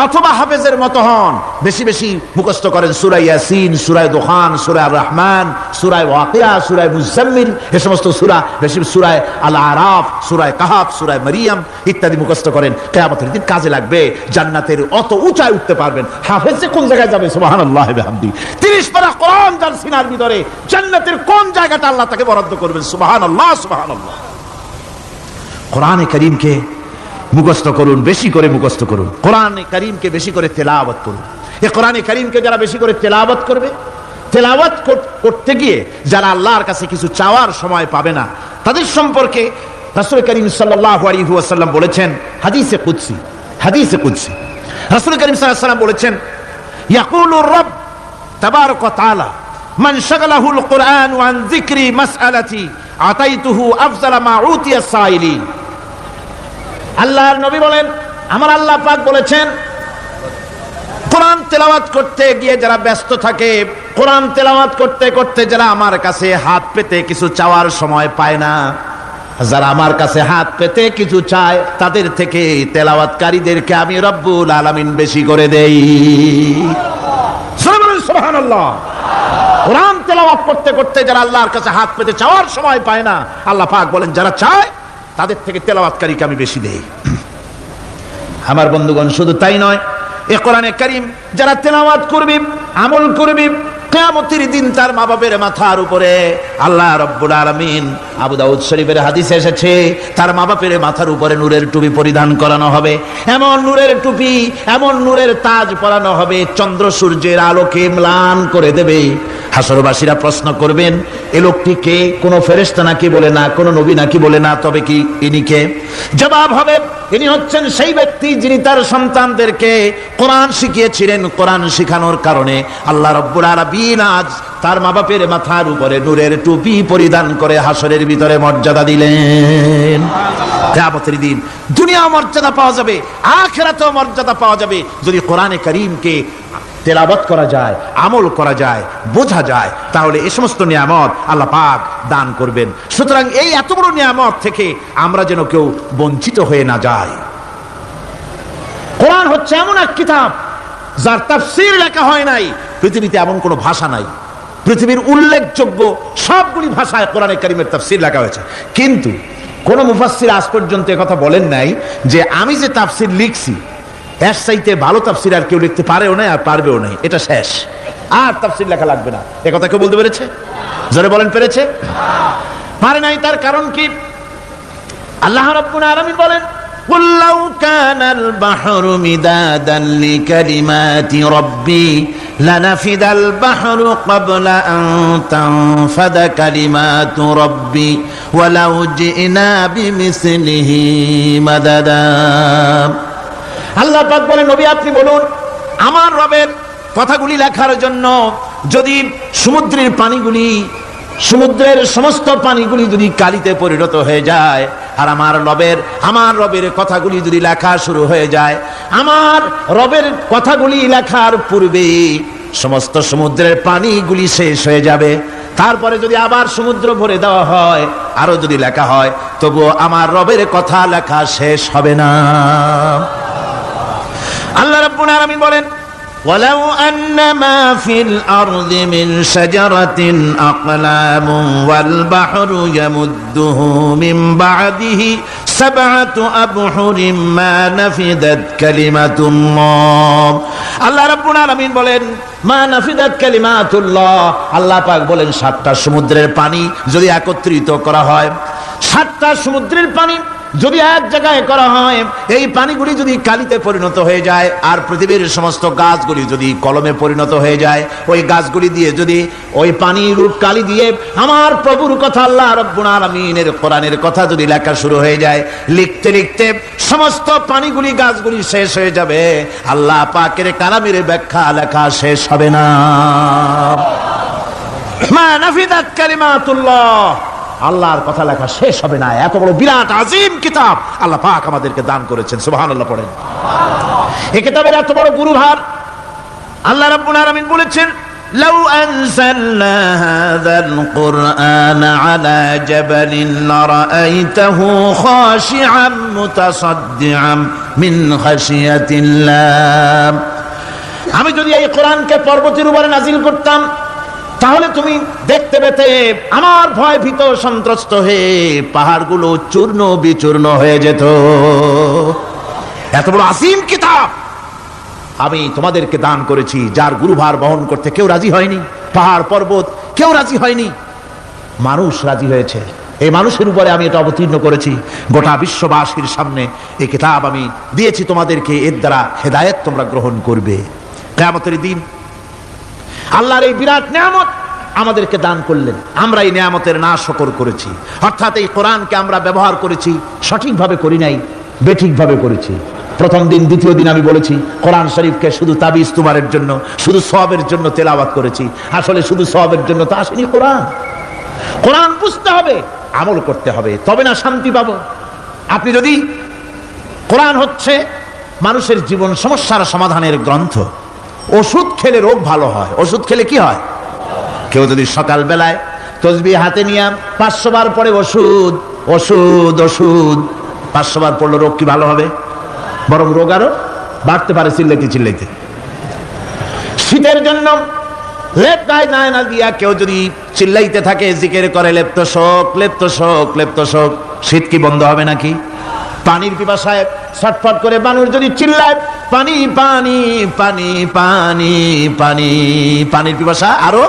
অথবা হাফেজের মতো হন। বেশি বেশি মুখস্থ করেন সূরা ইয়াসিন, সূরা দুখান, সূরা রহমান, সূরা ওয়াকিয়া, সূরা মুজাম্মিল, এই সমস্ত সূরা, বেশি সূরা আল আরাফ, সূরা কাহাফ, সূরা মারিয়াম ইত্যাদি মুখস্থ করেন। কিয়ামতের দিন কাজে লাগবে। জান্নাতের অত উঁচায় উঠতে পারবেন। হাফেজে কোন জায়গায় যাবে? সুবহানাল্লাহি ওয়া বিহামদি। 30 পারা কোরআন যার সিনার ভিতরে, জান্নাতের কোন জায়গাটা আল্লাহ তাকে বরাদ্দ করবেন? সুবহানাল্লাহ, সুবহানাল্লাহ। কোরআনে কারীমকে মুখস্থ করুন, বেশি করে মুখস্থ করুন। কোরআনে কারীমকে বেশি করে তেলাওয়াত করুন। এই কোরআনে কারীমকে যারা বেশি করে তেলাওয়াত করবে, তেলাওয়াত করতে গিয়ে যারা আল্লাহর কাছে কিছু চাওয়ার সময় পাবে না, তাদের সম্পর্কে রাসূল কারীম সাল্লাল্লাহু আলাইহি ওয়াসাল্লাম বলেছেন হাদিসে কুদসি, হাদিসে কুদসি রাসূল কারীম সাল্লাল্লাহু আলাইহি ওয়াসাল্লাম বলেছেন, ইয়াকুলুর রাbb তাবারাক ওয়া তাআলা মান শাগালাহুল কুরআন আন যিকরি মাসআলাতি আতাইতুহু আফযালা মা উতিয়া সাইলিন। আল্লাহর নবী বলেন, আমার আল্লাহ পাক বলেছেন, কোরআন তেলাওয়াত করতে গিয়ে যারা ব্যস্ত থাকে, কোরআন তেলাওয়াত করতে করতে যারা আমার কাছে হাত পেতে কিছু চাওয়ার সময় পায় না, যারা আমার কাছে হাত পেতে কিছু চায়, তাদের থেকে তেলাওয়াতকারীদেরকে আমি রব্বুল আলামিন বেশি করে দেই। সুবহানাল্লাহ। কোরআন তেলাওয়াত করতে করতে যারা আল্লাহর কাছে হাত পেতে চাওয়ার সময় পায় না, আল্লাহ পাক বলেন যারা চায় তাদের থেকে তেলাওয়াতকারীকে আমি বেশি দেই। আমার বন্ধুগণ, শুধু তাই নয়, এই কোরআনে কারীম যারা তেলাওয়াত করবে, আমল করবে, কিয়ামতের দিন তার মা বাপের মাথার উপরে আল্লাহ রাব্বুল আলামিন, আবু দাউদ শরীফের হাদিসে এসেছে, তার মা বাপের মাথার উপরে নূরের টুপি পরিধান করানো হবে। এমন নূরের টুপি, এমন নূরের তাজ পরানো হবে, চন্দ্র সূর্যের আলোকে ম্লান করে দেবে। হাসরবাসীরা প্রশ্ন করবেন, এ লোকটি কে? কোনো ফেরেশতা নাকি? বলে না। কোনো নবী নাকি? বলে না। তবে কি ইনি কে? জবাব হবে, ইনি হচ্ছেন সেই ব্যক্তি যিনি তার সন্তানদেরকে কোরআন শিখিয়েছিলেন। কোরআন শিখানোর কারণে আল্লাহ রাব্বুল আলামিন আজ তার মা বাপের মাথার উপরে নূরের টুপি পরিধান করে হাসরের ভিতরে মর্যাদা দিলেন। কিয়ামতের দিন দুনিয়াও মর্যাদা পাওয়া যাবে, আখিরাতেও মর্যাদা পাওয়া যাবে যদি কোরআনে কারীমকে তেলাওয়াত করা যায়, আমল করা যায়, বোঝা যায়, তাহলে এই সমস্ত নিয়ামত আল্লাহ পাক দান করবেন। সুতরাং এই এত বড় নিয়ামত থেকে আমরা যেন কেউ বঞ্চিত হয়ে না যাই। কোরআন হচ্ছে এমন এক কিতাব যার তাফসীর লেখা হয় নাই। পৃথিবীতে এমন কোনো ভাষা নাই, পৃথিবীর উল্লেখযোগ্য সবগুলি ভাষায় কোরআনে কারীমের তাফসীর লেখা হয়েছে, কিন্তু কোন মুফাসসির আজ পর্যন্ত কথা বলেন নাই যে আমি যে তাফসীর লিখছি এর চাইতে ভালো তাফসীর আর কেউ লিখতে পারেও না আর পারবেও না, এটা শেষ, আর তাফসীর লেখা লাগবে না। এ কথা কেউ বলতে পেরেছে? জোরে বলেন, পেরেছে? পারে নাই। তার কারণ কি? আল্লাহ রাব্বুল আলামিন বলেন, قُلْ لَوْ كَانَ الْبَحْرُ مِدَادًا لِكَلِمَاتِ رَبِّي لَنَفِدَ الْبَحْرُ قَبْلَ أَن تَنفَدَ كَلِمَاتُ رَبِّي وَلَوْ جِئْنَا بِمِثْلِهِ مَدَدًا। আল্লাহ পাক বলেন, নবী আপনি বলুন, আমার রবের কথাগুলি লেখার জন্য যদি সমুদ্রের পানিগুলি সমুদ্রের সমস্ত পানিগুলি যদি কালিতে পরিণত হয়ে যায়, আর আমার রবের কথাগুলি যদি লেখা শুরু হয়ে যায়, আমার রবের কথাগুলি লেখার পূর্বে সমস্ত সমুদ্রের পানিগুলি শেষ হয়ে যাবে। তারপরে যদি আবার সমুদ্র ভরে দেওয়া হয়, আরো যদি লেখা হয়, তবুও আমার রবের কথা লেখা শেষ হবে না। আল্লাহ রাব্বুল আলামিন বলেন, ওয়ালাউ আন্নামা ফিল আরদি মিন শাজারাতিন আকলামুন ওয়াল বাহরু ইয়ামুদ্দুহু মিন বা'দিহি সাবআতু আবহুরিম মা নাফিদাত কালিমাতুল্লাহ। আল্লাহ রাব্বুল আলামিন বলেন, মা নাফিদাত কালিমাতুল্লাহ। আল্লাহ পাক বলেন, 7টা সমুদ্রের পানি যদি একত্রিত করা হয়, 7টা সমুদ্রের পানি যদি এক জায়গায় করা হয়, এই পানিগুলি যদি কালিতে পরিণত হয়ে যায়, আর পৃথিবীর সমস্ত গাছগুলি যদি কলমে পরিণত হয়ে যায়, ওই গাছগুলি দিয়ে যদি ওই পানি রূপ কালি দিয়ে আমার প্রভুর কথা, আল্লাহ রাব্বুল আলামিনের কোরআনের কথা যদি লেখা শুরু হয়ে যায়, লিখতে লিখতে সমস্ত পানিগুলি গাছগুলি শেষ হয়ে যাবে, আল্লাহ পাকের কালামের ব্যাখ্যা লেখা শেষ হবে না। মা নাফিদাত কালিমাতুল্লাহ, আল্লাহর কথা লেখা শেষ হবে না। এত বড় বিরাট আজিম কিতাব আল্লাহ পাক আমাদেরকে দান করেছেন, সুবহানাল্লাহ পড়েন। এই কিতাবের এত বড় গুরুভার আল্লাহ রাব্বুল আলামিন বলেছেন, লাউ আনজালনা হাযাল কুরআন আলা জাবালিন লারাআইতাহু খাশিআম মুতাসাদ্দিআম মিন খাশিয়াতিল্লাহ। আমি যদি এই কোরআনকে পর্বতের উপরে নাজিল করতাম, তাহলে তুমি দেখতে পেতে আমার ভয় ভীত সন্ত্রস্ত হয়ে পাহাড়গুলো চূর্ণ বিচূর্ণ হয়ে যেত। এত বড় আসিম কিতাব আমি তোমাদেরকে দান করেছি, যার গুরুভার বহন করতে কেউ রাজি হয়নি, পাহাড় পর্বত কেউ রাজি হয়নি, মানুষ রাজি হয়েছে। এই মানুষের উপরে আমি এটা অবতীর্ণ করেছি, গোটা বিশ্ববাসীর সামনে এই কিতাব আমি দিয়েছি তোমাদেরকে, এর দ্বারা হেদায়েত তোমরা গ্রহণ করবে। কিয়ামতের দিন আল্লাহর এই বিরাট নিয়ামত আমাদেরকে দান করলেন, আমরা এই নিয়ামতের না শুকর করেছি, অর্থাৎ এই কোরআনকে আমরা ব্যবহার করেছি সঠিকভাবে করি নাই, বেঠিকভাবে করেছি। প্রথম দিন দ্বিতীয় দিন আমি বলেছি কোরআন শরীফকে শুধু তাবিজ তুমারের জন্য, শুধু সওয়াবের জন্য তেলাওয়াত করেছি। আসলে শুধু সওয়াবের জন্য তো আসেনি কোরআন। কোরআন বুঝতে হবে, আমল করতে হবে, তবে না শান্তি পাবো। আপনি যদি কোরআন হচ্ছে মানুষের জীবন সমস্যার সমাধানের গ্রন্থ। ওষুধ খেলে রোগ ভালো হয়, ওষুধ খেলে কি হয়? কেউ যদি সকাল বেলায় তসবিহ হাতে নিয়ে 500 বার পরে ওষুধ ওষুধ ওষুধ 500 বার পড়লে রোগ কি ভালো হবে? বরং রোগ আরো বাড়তে পারে চিল্লাইতে চিল্লাইতে। শীতের জন্য লেপ গায়ে না দিয়া কেউ যদি চিল্লাইতে থাকে, জিকির করে লেপ্ত শোক লেপ্ত শোক লেপ্ত শোক, শীত কি বন্ধ হবে নাকি? পানির পিপাসায় ছটফট করে মানুষ যদি চিল্লায় পানি পানি পানি পানি পানি, পানির পিপাসা আরো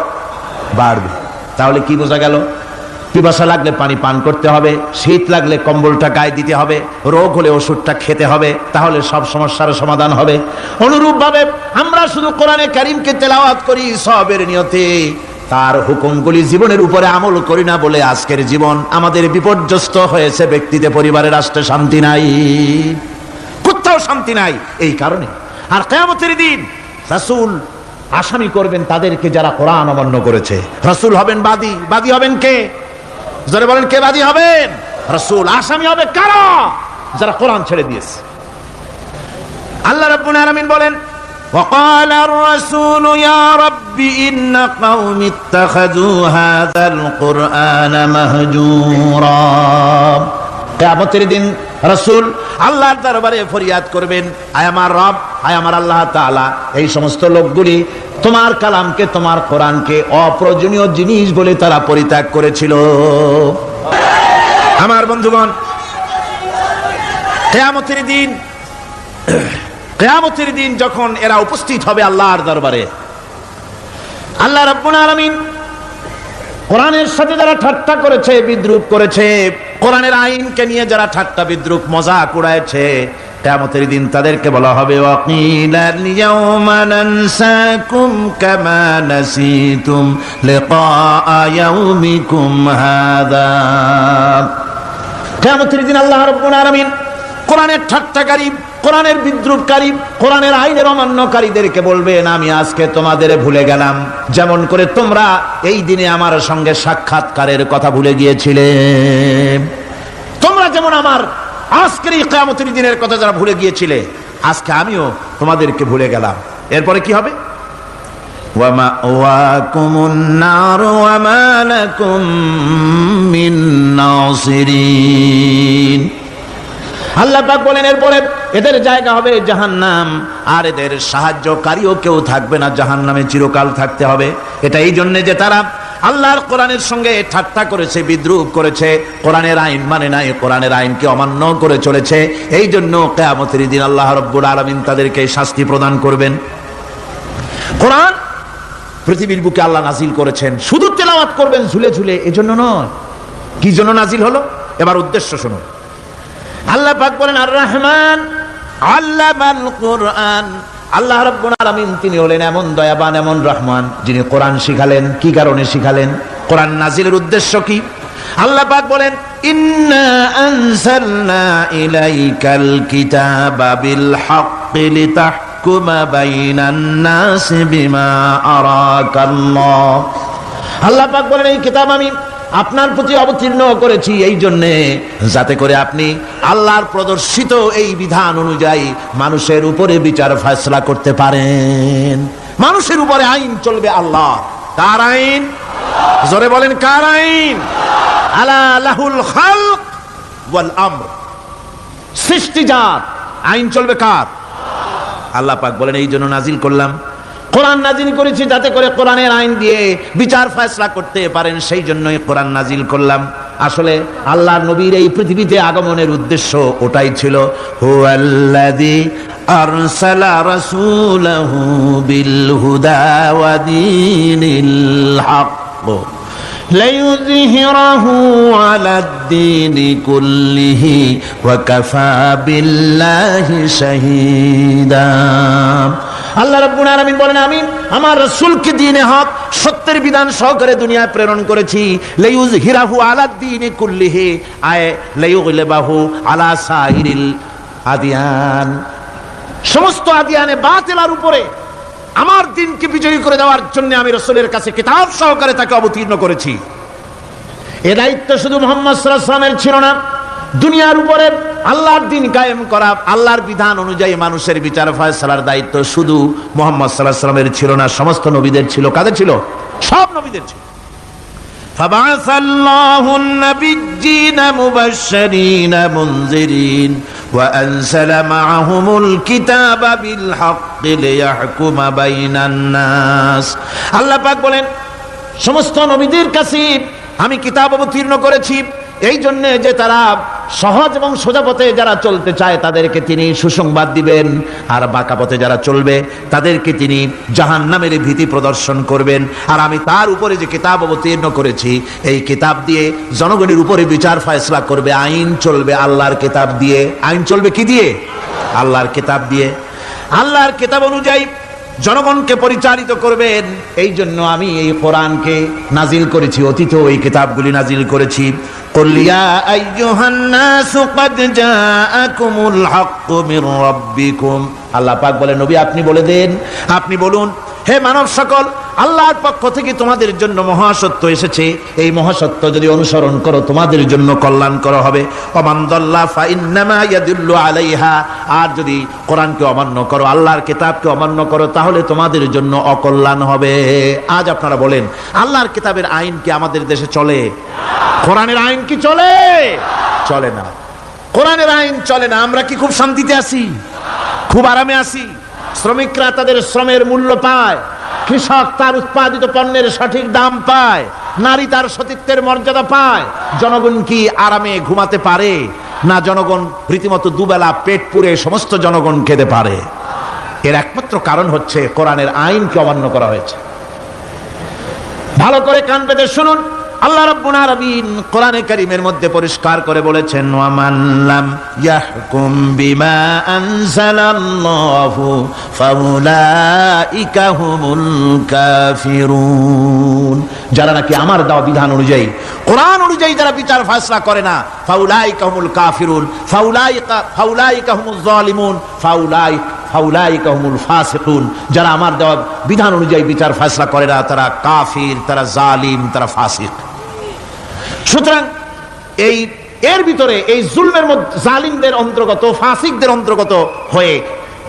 বাড়বে। তাহলে কি বোঝা গেল? পিপাসা লাগলে পানি পান করতে হবে, শীত লাগলে কম্বলটা গায়ে দিতে হবে, রোগ হলে ওষুধটা খেতে হবে, তাহলে সব সমস্যার সমাধান হবে। অনুরূপভাবে আমরা শুধু কোরআনে কারীমকে তেলাওয়াত করি সওয়াবের নিয়তে, তার হুকুমগুলি জীবনের উপরে আমল করি না বলে আজকের জীবন আমাদের বিপর্যস্ত হয়েছে। ব্যক্তিতে, পরিবারে, রাষ্ট্রে শান্তি নাই, কোথাও শান্তি নাই এই কারণে। আর কিয়ামতের দিন রাসূল আসামি করবেন তাদেরকে যারা কোরআন অমান্য করেছে। রাসূল হবেন বাদী। বাদী হবেন কে? যারা বলেন কে বাদী হবেন? রাসূল। আসামি হবে কারা? যারা কোরআন ছেড়ে দিয়েছে। আল্লাহ রাব্বুল আলামিন বলেন, وقال الرسول يا رب إن قوم اتخذوا هذا القرآن مهجورا। কিয়ামতের দিন রাসূল আল্লাহর দরবারে ফরিয়াদ করবেন, আয় আমার রব, আয় আমার আল্লাহ তাআলা, এই সমস্ত লোকগুলি তোমার কালামকে, তোমার কোরআনকে অপ্রয়োজনীয় জিনিস বলে তারা পরিত্যাগ করেছিল। আমার বন্ধুগণ, কিয়ামতের দিন, কিয়ামতের দিন যখন এরা উপস্থিত হবে আল্লাহর দরবারে, আল্লাহ রাব্বুল আলামিন কোরআনের সাথে যারা ঠাট্টা করেছে, বিদ্রূপ করেছে, কোরআনের আইনকে নিয়ে যারা ঠাট্টা বিদ্রূপ মজাক উড়াইছে, কিয়ামতের দিন তাদেরকে বলা হবে ওয়াকিলাল ইয়াউমা নানসাকুম কামা নাসিতুম লিকা ইয়াউমিকুম হাযা। কিয়ামতের দিন আল্লাহ রাব্বুল আলামিন কোরআনের ঠাট্টাকারী কোরআনের বিদ্রুপকারী, কোরআনের আইনের অমান্যকারীদেরকে বলবেন আমি আজকে তোমাদের ভুলে গেলাম, যেমন করে তোমরা এই দিনে আমার সঙ্গে সাক্ষাৎকারের কথা ভুলে গিয়েছিলে। তোমরা যেমন আমার আজকের এই কিয়ামতের দিনের কথা যারা ভুলে গিয়েছিলে, আজকে আমিও তোমাদেরকে ভুলে গেলাম। এরপরে কি হবে? ওয়ামাওয়াকুমুন নার ওয়া মা লাকুম মিন নাসিরিন। আল্লাহ পাক বলেন এরপরে এদের জায়গা হবে জাহান্নাম, আর এদের সাহায্যকারীও কেউ থাকবে না, জাহান্নামে চিরকাল থাকতে হবে। এটা এই জন্য যে তারা আল্লাহর কোরআনের সঙ্গে ঠাট্টা করেছে, বিদ্রুপ করেছে, কোরআনের আইন মানে নাই, কোরআনের আইনকে অমান্য করে চলেছে। এই জন্য কিয়ামতের দিন আল্লাহ রাব্বুল আলামিন তাদেরকে শাস্তি প্রদান করবেন। কোরআন পৃথিবীর বুকে আল্লাহ নাজিল করেছেন, শুধু তেলাওয়াত করবেন ঝুলে ঝুলে, এজন্য নয়। কি জন্য নাজিল হলো? এবার উদ্দেশ্য শুনুন। আল্লাহ পাক বলেন আর রহমান আল্লামাল কোরআন। আল্লাহ রাব্বুল আলামিন তিনি হলেন এমন দয়াবান, এমন রহমান, যিনি কোরআন শিখালেন। কি কারণে শিখালেন? কোরআন নাজিলের উদ্দেশ্য কি? আল্লাহ পাক বলেন ইন্না আনজালনা ইলাইকাল কিতাবা বিল হাক্কি লিতাহকুমা বাইনান নাসি বিমা আরাকাল্লাহ। আল্লাহ পাক বলেন এই কিতাব আমি আপনার প্রতি অবতীর্ণ করেছি এই জন্যে যাতে করে আপনি আল্লাহর প্রদর্শিত এই বিধান অনুযায়ী মানুষের উপরে বিচার ফয়সালা করতে পারেন। মানুষের উপরে আইন চলবে আল্লাহ। কার আইন? জোরে বলেন কার আইন? আলা লাহুল খালক ওয়াল আমর। সৃষ্টিজাত আইন চলবে কার? আল্লাহ পাক বলেন এই জন্য নাজিল করলাম, কোরআন নাজিল করেছি যাতে করে কোরআনের আইন দিয়ে বিচার ফয়সালা করতে পারেন, সেই জন্যই কোরআন নাজিল করলাম। আসলে আল্লাহর নবীর এই পৃথিবীতে আগমনের উদ্দেশ্য ওটাই ছিল। হুয়াল্লাযী আরসালা রাসূলাহু বিল হুদা ওয়া দীনিল হক লিইয়ুযহিরাহু আলাদ-দীনি কুল্লিহি ওয়া কাফা বিল্লাহি শাহীদা। আল্লাহ রাব্বুল আলামিন বলেন আমি আমার রাসূলকে দ্বীনে হক সত্যের বিধান সহকারে দুনিয়ায় প্রেরণ করেছি। লিইয়ুযহিরাহু আলাদ-দীনি কুল্লিহি আয় লিইয়ুগলিবাহু আলা সাইরিল আদিয়ান। সমস্ত আদিয়ানে বাতিলের উপরে আমার দ্বীনকে বিজয়ী করে দেওয়ার জন্য আমি রাসূলের কাছে কিতাব সহকারে তাকে অবতীর্ণ করেছি। এই দায়িত্ব শুধু মুহাম্মদ সাল্লাল্লাহু আলাইহি ওয়াসাল্লামের ছিল না, দুনিয়ার উপরে আল্লাহর দ্বীন কায়েম করা, আল্লাহর বিধান অনুযায়ী মানুষের বিচার ফয়সালার দায়িত্ব শুধু মুহাম্মদ সাল্লাল্লাহু আলাইহি ওয়াসাল্লামের ছিল না, সমস্ত নবীদের ছিল। কাদের ছিল? সব নবীদের ছিল। ফাবাআসাল্লাহু আন-নাবিয়্যিনা মুবাশশিরিনা মুনযিরিন ওয়া আনজালা মা'আহুমুল কিতাবা বিল হাক্কি লিয়াহকুমা বাইনান নাস। আল্লাহ পাক বলেন সমস্ত নবীদের কাছে আমি কিতাব অবতীর্ণ করেছি এই জন্য যে তারা সহজ এবং সোজা পথে যারা চলতে চায় তাদেরকে তিনি সুসংবাদ দিবেন, আর বাঁকা পথে যারা চলবে তাদেরকে তিনি জাহান্নামের ভীতি প্রদর্শন করবেন। আর আমি তার উপরে যে কিতাব অবতীর্ণ করেছি এই কিতাব দিয়ে জনগণের উপরে বিচার ফয়সালা করবে। আইন চলবে আল্লাহর কিতাব দিয়ে। আইন চলবে কি দিয়ে? আল্লাহর কিতাব দিয়ে। আল্লাহর কিতাব অনুযায়ী জনগণকে পরিচালিত করবেন। এই জন্য আমি এই কোরআনকে নাজিল করেছি, অতীতেও এই কিতাবগুলি নাজিল করেছি। কুল ইয়া আইয়ুহান নাসু ক্বাদ জাআকুমুল হাক্কু মির রাব্বিকুম। আল্লাহ পাক বলেন নবী আপনি বলে দেন, আপনি বলুন হে মানব সকল, আল্লাহর পক্ষ থেকে তোমাদের জন্য মহাসত্য এসেছে। এই মহাসত্য যদি অনুসরণ করো তোমাদের জন্য কল্যাণকর হবে। ওমান দাল্লা ফাইন্নামা ইয়াদুল্লু আলাইহা। আর যদি কোরআনকে অমান্য করো, আল্লাহর কিতাবকে অমান্য করো, তাহলে তোমাদের জন্য অকল্যাণ হবে। আজ আপনারা বলেন আল্লাহর কিতাবের আইন কি আমাদের দেশে চলে? কোরআনের আইন কি চলে? চলে না। কোরআনের আইন চলে না। আমরা কি খুব শান্তিতে আছি? খুব আরামে আছি? শ্রমিকরা তাদের শ্রমের মূল্য পায়, কৃষক তার উৎপাদিত পণ্যের সঠিক দাম পায়, নারী তার সতীত্বের মর্যাদা পায়। জনগণ কি আরামে ঘুমাতে পারে? না, জনগণ রীতিমতো দুবেলা পেট পুরে সমস্ত জনগণ খেতে পারে। এর একমাত্র কারণ হচ্ছে কোরআনের আইনকে অমান্য করা হয়েছে। ভালো করে কান পেতে শুনুন। আল্লাহ রাব্বুল আলামিন কোরআনে কারীমের মধ্যে পরিষ্কার করে বলেছেন, ওয়া মান লাম ইয়াহকুম বিমা আনজালাল্লাহু ফাউলাইকা হুমুল কাফিরুন। যারা নাকি আমার দেওয়া বিধান অনুযায়ী, কোরআন অনুযায়ী যারা বিচার ফয়সালা করে না, ফাউলাইকা হুমুল কাফিরুন, ফাউলাইকা হুমুজ জালিমুন, ফাউলাইকা হুমুল ফাসিকুন। যারা আমার দেওয়া বিধান অনুযায়ী বিচার ফয়সালা করে না, তারা কাফির, তারা জালিম, তারা ফাসিক। সুতরাং এর ভিতরে এই জুলমের মধ্যে জালিমদের অন্তর্গত, ফাসিকদের অন্তর্গত হয়ে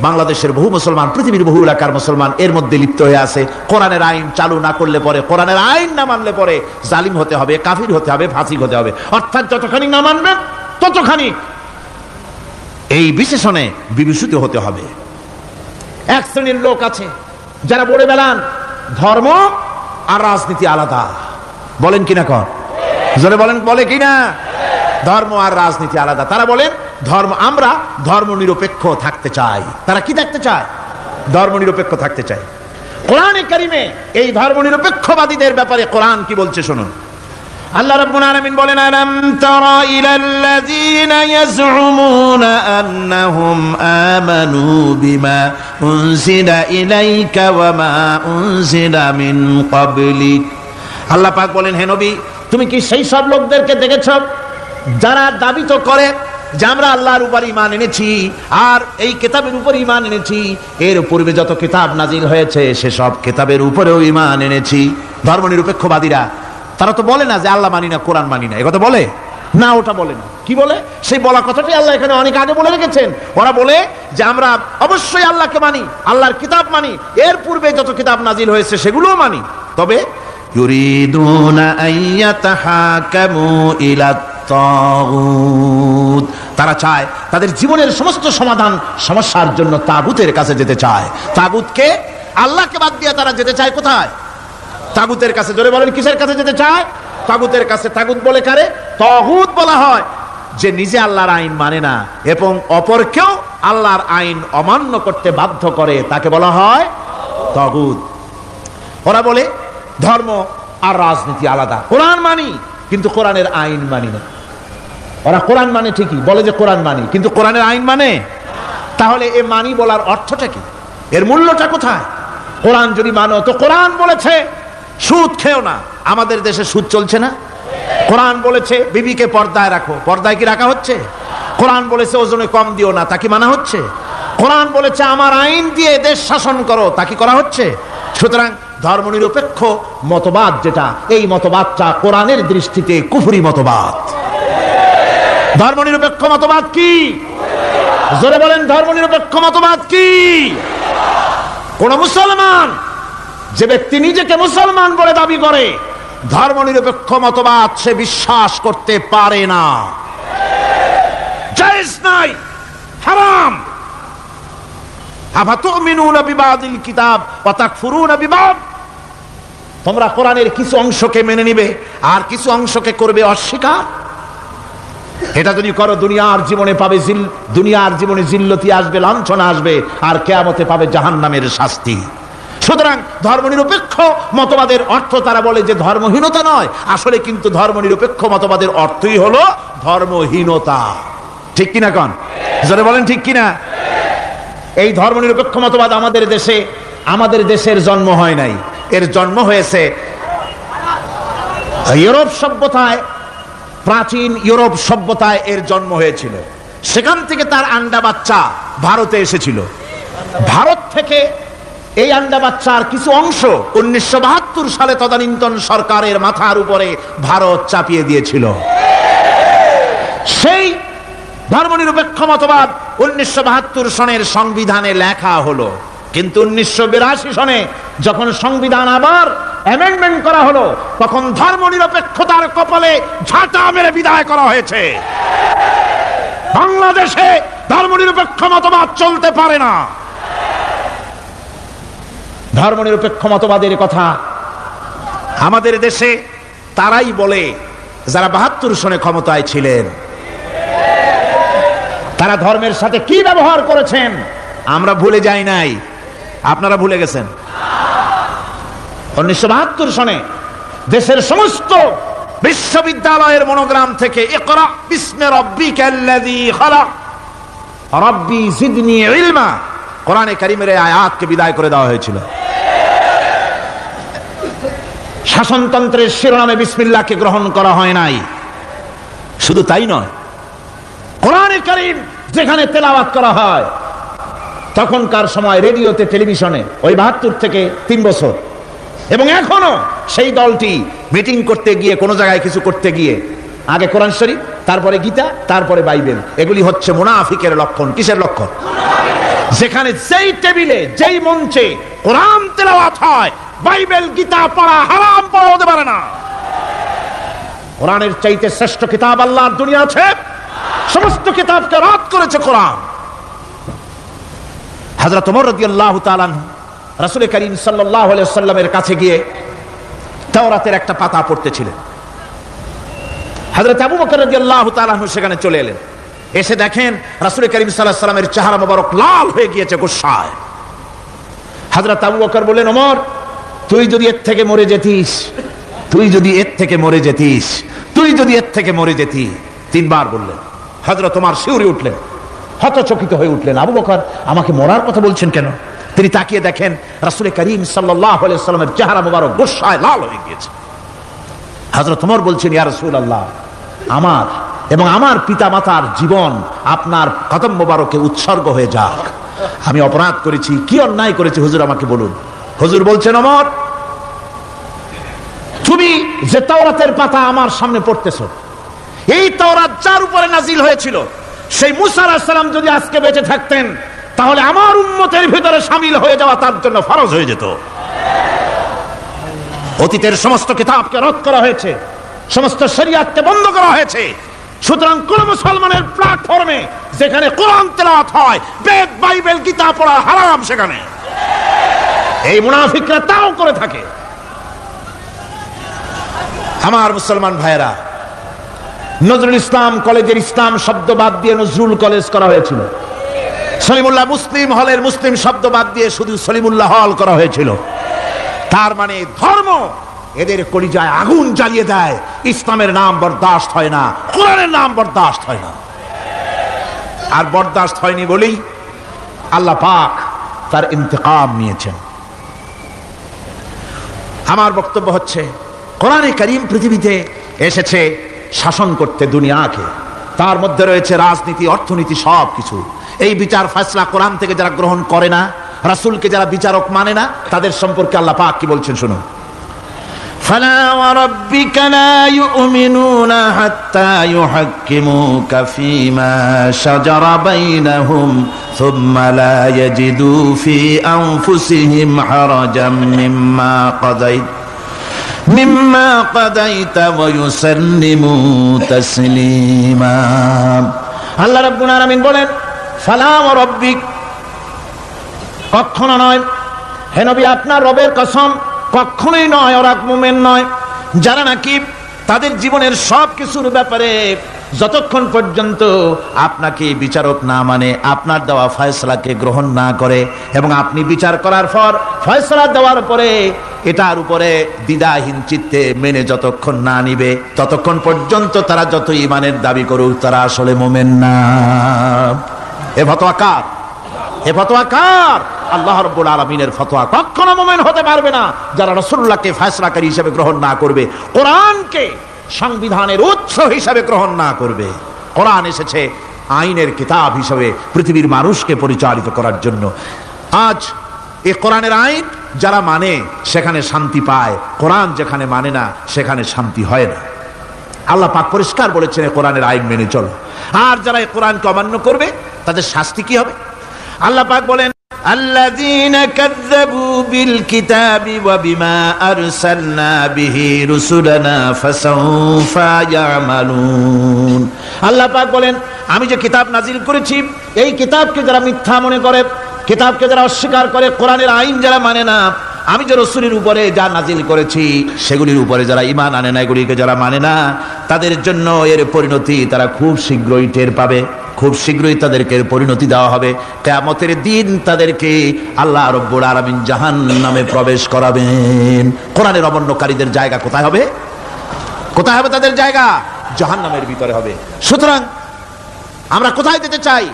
বাংলাদেশের বহু মুসলমান, পৃথিবীর বহু এলাকার মুসলমান এর মধ্যে লিপ্ত হয়ে আছে। কোরআনের আইন চালু না করলে পরে, কোরআনের আইন না মানলে পরে জালিম হতে হবে, কাফির হতে হবে, ফাসিক হতে হবে। অর্থাৎ যতখানি না মানবেন ততখানি এই বিশেষণে বিভূষিত হতে হবে। এক শ্রেণীর লোক আছে যারা বলে বেড়ান ধর্ম আর রাজনীতি আলাদা। বলেন কিনা কর, জোরে বলেন, বলে কিনা? ধর্ম আর রাজনীতি আলাদা। তারা বলেন আমরা ধর্ম নিরপেক্ষ থাকতে চাই। তারা কি থাকতে চায়? ধর্ম নিরপেক্ষ থাকতে চায়। কোরআনে কারিমে এই ধর্ম নিরপেক্ষবাদীদের ব্যাপারে কোরআন কি বলছে শুনুন। আল্লাহ রাব্বুল আলামিন বলেন, আলাম তারা ইলাল্লাযীনা ইয়াজউমুনা আন্নাহুম আমানু বিমা উনজিলা ইলাইকা ওয়া মা উনজিলা মিন ক্বাবলিক। আল্লাহ পাক বলেন, হে নবী, তুমি কি সেই সব লোকদেরকে দেখেছো যারা দাবি তো করে যে আমরা আল্লাহর উপর ঈমান এনেছি আর এই কিতাবের উপর ঈমান এনেছি, এর পূর্বে যত কিতাব নাজিল হয়েছে সেসব কিতাবের উপরেও ঈমান এনেছি। ধর্ম নিরপেক্ষবাদীরা তারা তো বলে না যে আল্লাহ মানি না, কোরআন মানি না, একথা বলে না, ওটা বলে না। কি বলে? সেই বলা কথাটাই আল্লাহ এখানে অনেক আগে বলে রেখেছেন। ওরা বলে যে আমরা অবশ্যই আল্লাহকে মানি, আল্লাহর কিতাব মানি, এর পূর্বে যত কিতাব নাজিল হয়েছে সেগুলোও মানি। তবে ইউরিদুনা আইয়াতাহাকামু ইলাত তাগুত, তারা চায় তাদের জীবনের সমস্ত সমাধান সমস্যার জন্য তাগুতের কাছে যেতে চায়। তাগুতকে, আল্লাহকে বাদ দিয়ে তারা যেতে চায় কোথায়? তাগুতের কাছে। জোরে বলেন, কিসের কাছে যেতে চায়? তাগুতের কাছে। তাগুত বলে কারে? তাগুত বলা হয় যে নিজে আল্লাহর আইন মানে না এবং অপরকেও আল্লাহর আইন অমান্য করতে বাধ্য করে, তাকে বলা হয় তাগুত। ওরা বলে ধর্ম আর রাজনীতি আলাদা। কোরআন মানি কিন্তু কোরআনের আইন মানি না। ওরা কোরআন মানে ঠিকই, বলে যে কোরআন মানি, কিন্তু কোরআনের আইন মানে। তাহলে এ মানি বলার অর্থটা কি? এর মূল্যটা কোথায়? কোরআন যদি মানো তো কোরআন বলেছে সুদ খেও না, আমাদের দেশে সুদ চলছে না। কোরআন বলেছে বিবিকে পর্দায় রাখো, পর্দায় কি রাখা হচ্ছে? কোরআন বলেছে ওজনে কম দিও না, তা কি মানা হচ্ছে? কোরআন বলেছে আমার আইন দিয়ে দেশ শাসন করো, তা কি করা হচ্ছে? সুতরাং ধর্মনিরপেক্ষ মতবাদ যেটা, এই মতবাদটা কোরআনের দৃষ্টিতে কুফরি মতবাদ। ধর্মনিরপেক্ষ মতবাদ কি? জোরে বলেন, ধর্মনিরপেক্ষ মতবাদ কি? কোন মুসলমান, যে ব্যক্তি নিজেকে মুসলমান বলে দাবি করে, ধর্মনিরপেক্ষ মতবাদ সে বিশ্বাস করতে পারে না। জায়েজ নাই, হারাম। আফাতুমিনুনা বিবাদিল কিতাব ওয়া তাকফুরুনা বিবাদ। তোমরা কোরআনের কিছু অংশকে মেনে নিবে আর কিছু অংশকে করবে অস্বীকার। এটা যদি করো দুনিয়ার জীবনে পাবে দুনিয়ার জীবনে জিল্লতি আসবে, লাঞ্ছনা আসবে, আর কিয়ামতে পাবে জাহান্নামের শাস্তি। সুতরাং ধর্মনিরপেক্ষ মতবাদের অর্থ তারা বলে যে ধর্মহীনতা নয়, আসলে কিন্তু ধর্মনিরপেক্ষ মতবাদের অর্থই হলো ধর্মহীনতা। ঠিক কিনা কন? যারা বলেন ঠিক কিনা? এই ধর্মনিরপেক্ষ মতবাদ আমাদের দেশের জন্ম হয় নাই, এর জন্ম হয়েছে ইউরোপ সভ্যতায়। প্রাচীন ইউরোপ সভ্যতায় এর জন্ম হয়েছিল। সেখান থেকে তার আন্ডা বাচ্চা ভারতে এসেছিল। ভারত থেকে এই আন্ডা বাচ্চার কিছু অংশ 1972 সালে তদানীন্তন সরকারের মাথার উপরে ভারত চাপিয়ে দিয়েছিল। সেই ধর্মনিরপেক্ষ মতবাদ 1972 সনের সংবিধানে লেখা হলো, কিন্তু 1982 সনে যখন সংবিধান আবার অ্যামেন্ডমেন্ট করা হলো, তখন ধর্মনিরপেক্ষতার কপালে ঝাঁটা মেরে বিদায় করা হয়েছে। বাংলাদেশে ধর্মনিরপেক্ষ মতবাদ চলতে পারে না। ধর্মনিরপেক্ষ মতবাদের কথা আমাদের দেশে তারাই বলে যারা 72 সনে ক্ষমতায় ছিলেন। তারা ধর্মের সাথে কি ব্যবহার করেছেন আমরা ভুলে যাই নাই, আপনারা ভুলে গেছেন। 1972 সনে দেশের সমস্ত বিশ্ববিদ্যালয়ের মনোগ্রাম থেকে ইকরা বিসমি রাব্বিকাল্লাযী খালাক রাব্বি জিদনি ইলমা, কোরআনে কারীমের এই আয়াতকে বিদায় করে দেওয়া হয়েছিল। শাসনতন্ত্রের শিরোনামে বিসমিল্লাহকে গ্রহণ করা হয় নাই। শুধু তাই নয়, কোরআনে কারীম যেখানে তেলাওয়াত করা হয় তখনকার সময় রেডিওতে, টেলিভিশনে, ওই ৭২ থেকে ৩ বছর, এবং এখনো সেই দলটি মিটিং করতে গিয়ে, কোনো জায়গায় কিছু করতে গিয়ে আগে কোরআন শরীফ, তারপরে গীতা, তারপরে বাইবেল, এগুলি হচ্ছে মুনাফিকের লক্ষণ। কিসের লক্ষণ? যেখানে যেই টেবিলে, যেই মঞ্চে কোরআন তেলাওয়াত হয়, বাইবেল, গীতা পড়া হারাম, পড়া হতে পারে না। কোরআনের চাইতে শ্রেষ্ঠ কিতাব আল্লাহর দুনিয়া আছে? সমস্ত কিতাবকে রদ করেছে কোরআন। হযরত ওমর রাদিয়াল্লাহু তাআলা রাসূল করিম সাল্লাল্লাহু আলাইহি ওয়াসাল্লামের কাছে গিয়ে তাওরাতের একটা পাতা পড়তেছিলেন। হযরত আবু বকর রাদিয়াল্লাহু তাআলা সেখানে চলে এলেন। এসে দেখেন রাসূল করিম সাল্লাল্লাহু আলাইহি ওয়াসাল্লামের চেহারা মোবারক লাল হয়ে গিয়েছে গুসায়। হযরত আবু বকর বললেন, ওমর, তুই যদি এর থেকে মরে যেতিস, তুই যদি এর থেকে মরে যেতিস, তুই যদি এর থেকে মরে যেতি। 3 বার বললেন। হযরত ওমর শিউরে উঠলেন, হতচকিত হয়ে উঠলেন। আবু বকর আমাকে মরার কথা বলছেন কেন? তিনি তাকিয়ে দেখেন রাসূল করিম সাল্লাল্লাহু আলাইহি ওয়াসাল্লামের চেহারা মোবারক গুসায় লাল হয়ে গিয়েছে। হযরত ওমর বলছেন, ইয়া রাসূলুল্লাহ, আমার এবং আমার পিতামাতার জীবন আপনার কদম মোবারকে উৎসর্গ হয়ে যাক। আমি অপরাধ করেছি, কি অন্যায় করেছি হুজুর, আমাকে বলুন। হুজুর বলছেন, ওমর, তুমি যে তাওরাতের পাতা আমার সামনে পড়তেছো, এই তাওরাত যার উপরে নাজিল হয়েছিল, সেই মুসা আলাইহিস সালাম যদি আজকে বেঁচে থাকতেন, তাহলে আমার উম্মতের ভিতরে শামিল হয়ে যাওয়া তার জন্য ফরজ হয়ে যেত। অতীতের সমস্ত কিতাবকে রদ করা হয়েছে, সমস্ত শরিয়াতকে বন্ধ করা হয়েছে। সুতরাং কোন মুসলমানের প্ল্যাটফর্মে যেখানে কোরআন তেলাওয়াত হয়, বেদ, বাইবেল, গীতা পড়া হারাম সেখানে। এই মুনাফিকরা তাও করে থাকে। আমার মুসলমান ভাইয়েরা, নজরুল ইসলাম কলেজের ইসলাম শব্দ বাদ দিয়ে নজরুল কলেজ করা হয়েছিল। সলিমুল্লাহ মুসলিম হলের মুসলিম শব্দ বাদ দিয়ে শুধু সলিমুল্লাহ হল করা হয়েছিল। তার মানে ধর্ম এদের কলিজায় আগুন জ্বালিয়ে দেয়। ইসলামের নাম বরদাস্ত হয় না, কোরআনের নাম বরদাস্ত হয় না। আর বরদাস্ত হয়নি বলেই আল্লাহ পাক তার ইন্তেকাম নিয়েছেন। আমার বক্তব্য হচ্ছে, কোরআনে কারীম পৃথিবীতে এসেছে শাসন করতে দুনিয়াকে। তার মধ্যে রয়েছে রাজনীতি, অর্থনীতি, সব কিছু। এই বিচার ফয়সালা কোরআন থেকে যারা গ্রহণ করে না, রাসূলকে যারা বিচারক মানে না, তাদের সম্পর্কে আল্লাহ পাক কি বলছেন শুনুন। ফালা ওয়া রাব্বিকা লা ইউমিনুনা হাত্তা ইউহাক্কিমুকা ফীমা শাজারা বাইনাহুম সুম্মা লা ইয়াজিদু ফী আনফুসিহিম হারাজাম মিম্মা কাদাইতা ওয়া ইউসাল্লিমু তাসলিমা। আল্লাহ রাব্বুল আলামিন বলেন, ফালা ওয়া রাব্বিক, কখনো নয় হে নবী, আপনার রবের কসম, কখনোই নয়। ওরা মুমিন নয় যারা নাকি তাদের জীবনের সব কিছুর ব্যাপারে যতক্ষণ পর্যন্ত আপনাকে বিচারক না মানে, আপনার দেওয়া ফয়সালাকে গ্রহণ না করে, এবং আপনি বিচার করার পর ফয়সালা দেওয়ার পরে এটার উপরে দ্বিধাহীন চিত্তে মেনে যতক্ষণ না নিবে, ততক্ষণ পর্যন্ত তারা যত ঈমানের দাবি করুক, তারা আসলে মুমিন না। এ ফতোয়া কার? এ ফতোয়া কার? আল্লাহ রাব্বুল আলামিনের ফতোয়া। কখনো মুমিন হতে পারবে না যারা রাসূলুল্লাহকে ফয়সালাকারী হিসেবে গ্রহণ না করবে, কোরআনকে সংবিধানের উৎস হিসেবে গ্রহণ না করবে। কোরআন এসেছে আইনের কিতাব হিসেবে পৃথিবীর মানুষকে পরিচালিত করার জন্য। আজ এই কোরআনের আইন যারা মানে সেখানে শান্তি পায়, কোরআন যেখানে মানে না সেখানে শান্তি হয় না। আল্লাহ পাক পরিষ্কার বলেছেন, কোরআনের আইন মেনে চলো। আর যারা এই কোরআনকে অমান্য করবে তাদের শাস্তি কি হবে? আল্লাহ পাক বলেন, আল্লাযীনা কাযযাবু বিল কিতাবি ওয়া বিমা আরসালনা বিহি রুসুলানা ফাসাউফা ইয়ামালুন। আল্লাহ পাক বলেন, আমি যে কিতাব নাজিল করেছি, এই কিতাবকে যারা মিথ্যা মনে করে, কিতাবকে যারা অস্বীকার করে, কোরআনের আইন যারা মানে না, আমি যে রাসূলের উপরে যা নাজিল করেছি সেগুলির উপরে যারা ঈমান আনে না, এগুলিকে যারা মানে না, তাদের জন্য এর পরিণতি তারা খুব শীঘ্রই টের পাবে। খুব শীঘ্রই তাদেরকে পরিণতি দেওয়া হবে। কিয়ামতের দিন তাদেরকে আল্লাহ রাব্বুল আলামিন জাহান্নামে প্রবেশ করাবেন। কোরআনের অমান্যকারীদের জায়গা কোথায় হবে? কোথায় হবে তাদের জায়গা? জাহান্নামের ভিতরে হবে। সুতরাং আমরা কোথায় যেতে চাই?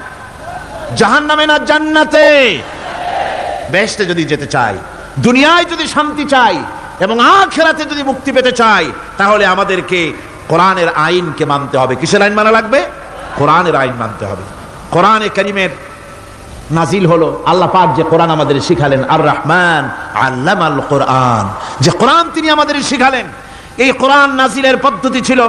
জাহান্নামে না জান্নাতে? বেহেশতে যদি যেতে চাই, দুনিয়ায় যদি শান্তি চাই এবং আখিরাতে যদি মুক্তি পেতে চাই, তাহলে আমাদেরকে কোরআনের আইনকে মানতে হবে। কিসের আইন মানা লাগবে? কোরআনের আইন মানতে হবে। কোরআনে কারীমের নাজিল হলো, আল্লাহ পাক যে কোরআন আমাদের শিখালেন, আর রহমান আল্লামাল কোরআন, যে কোরআন তিনি আমাদের শিখালেন। এই কোরআন নাজিলের পদ্ধতি ছিল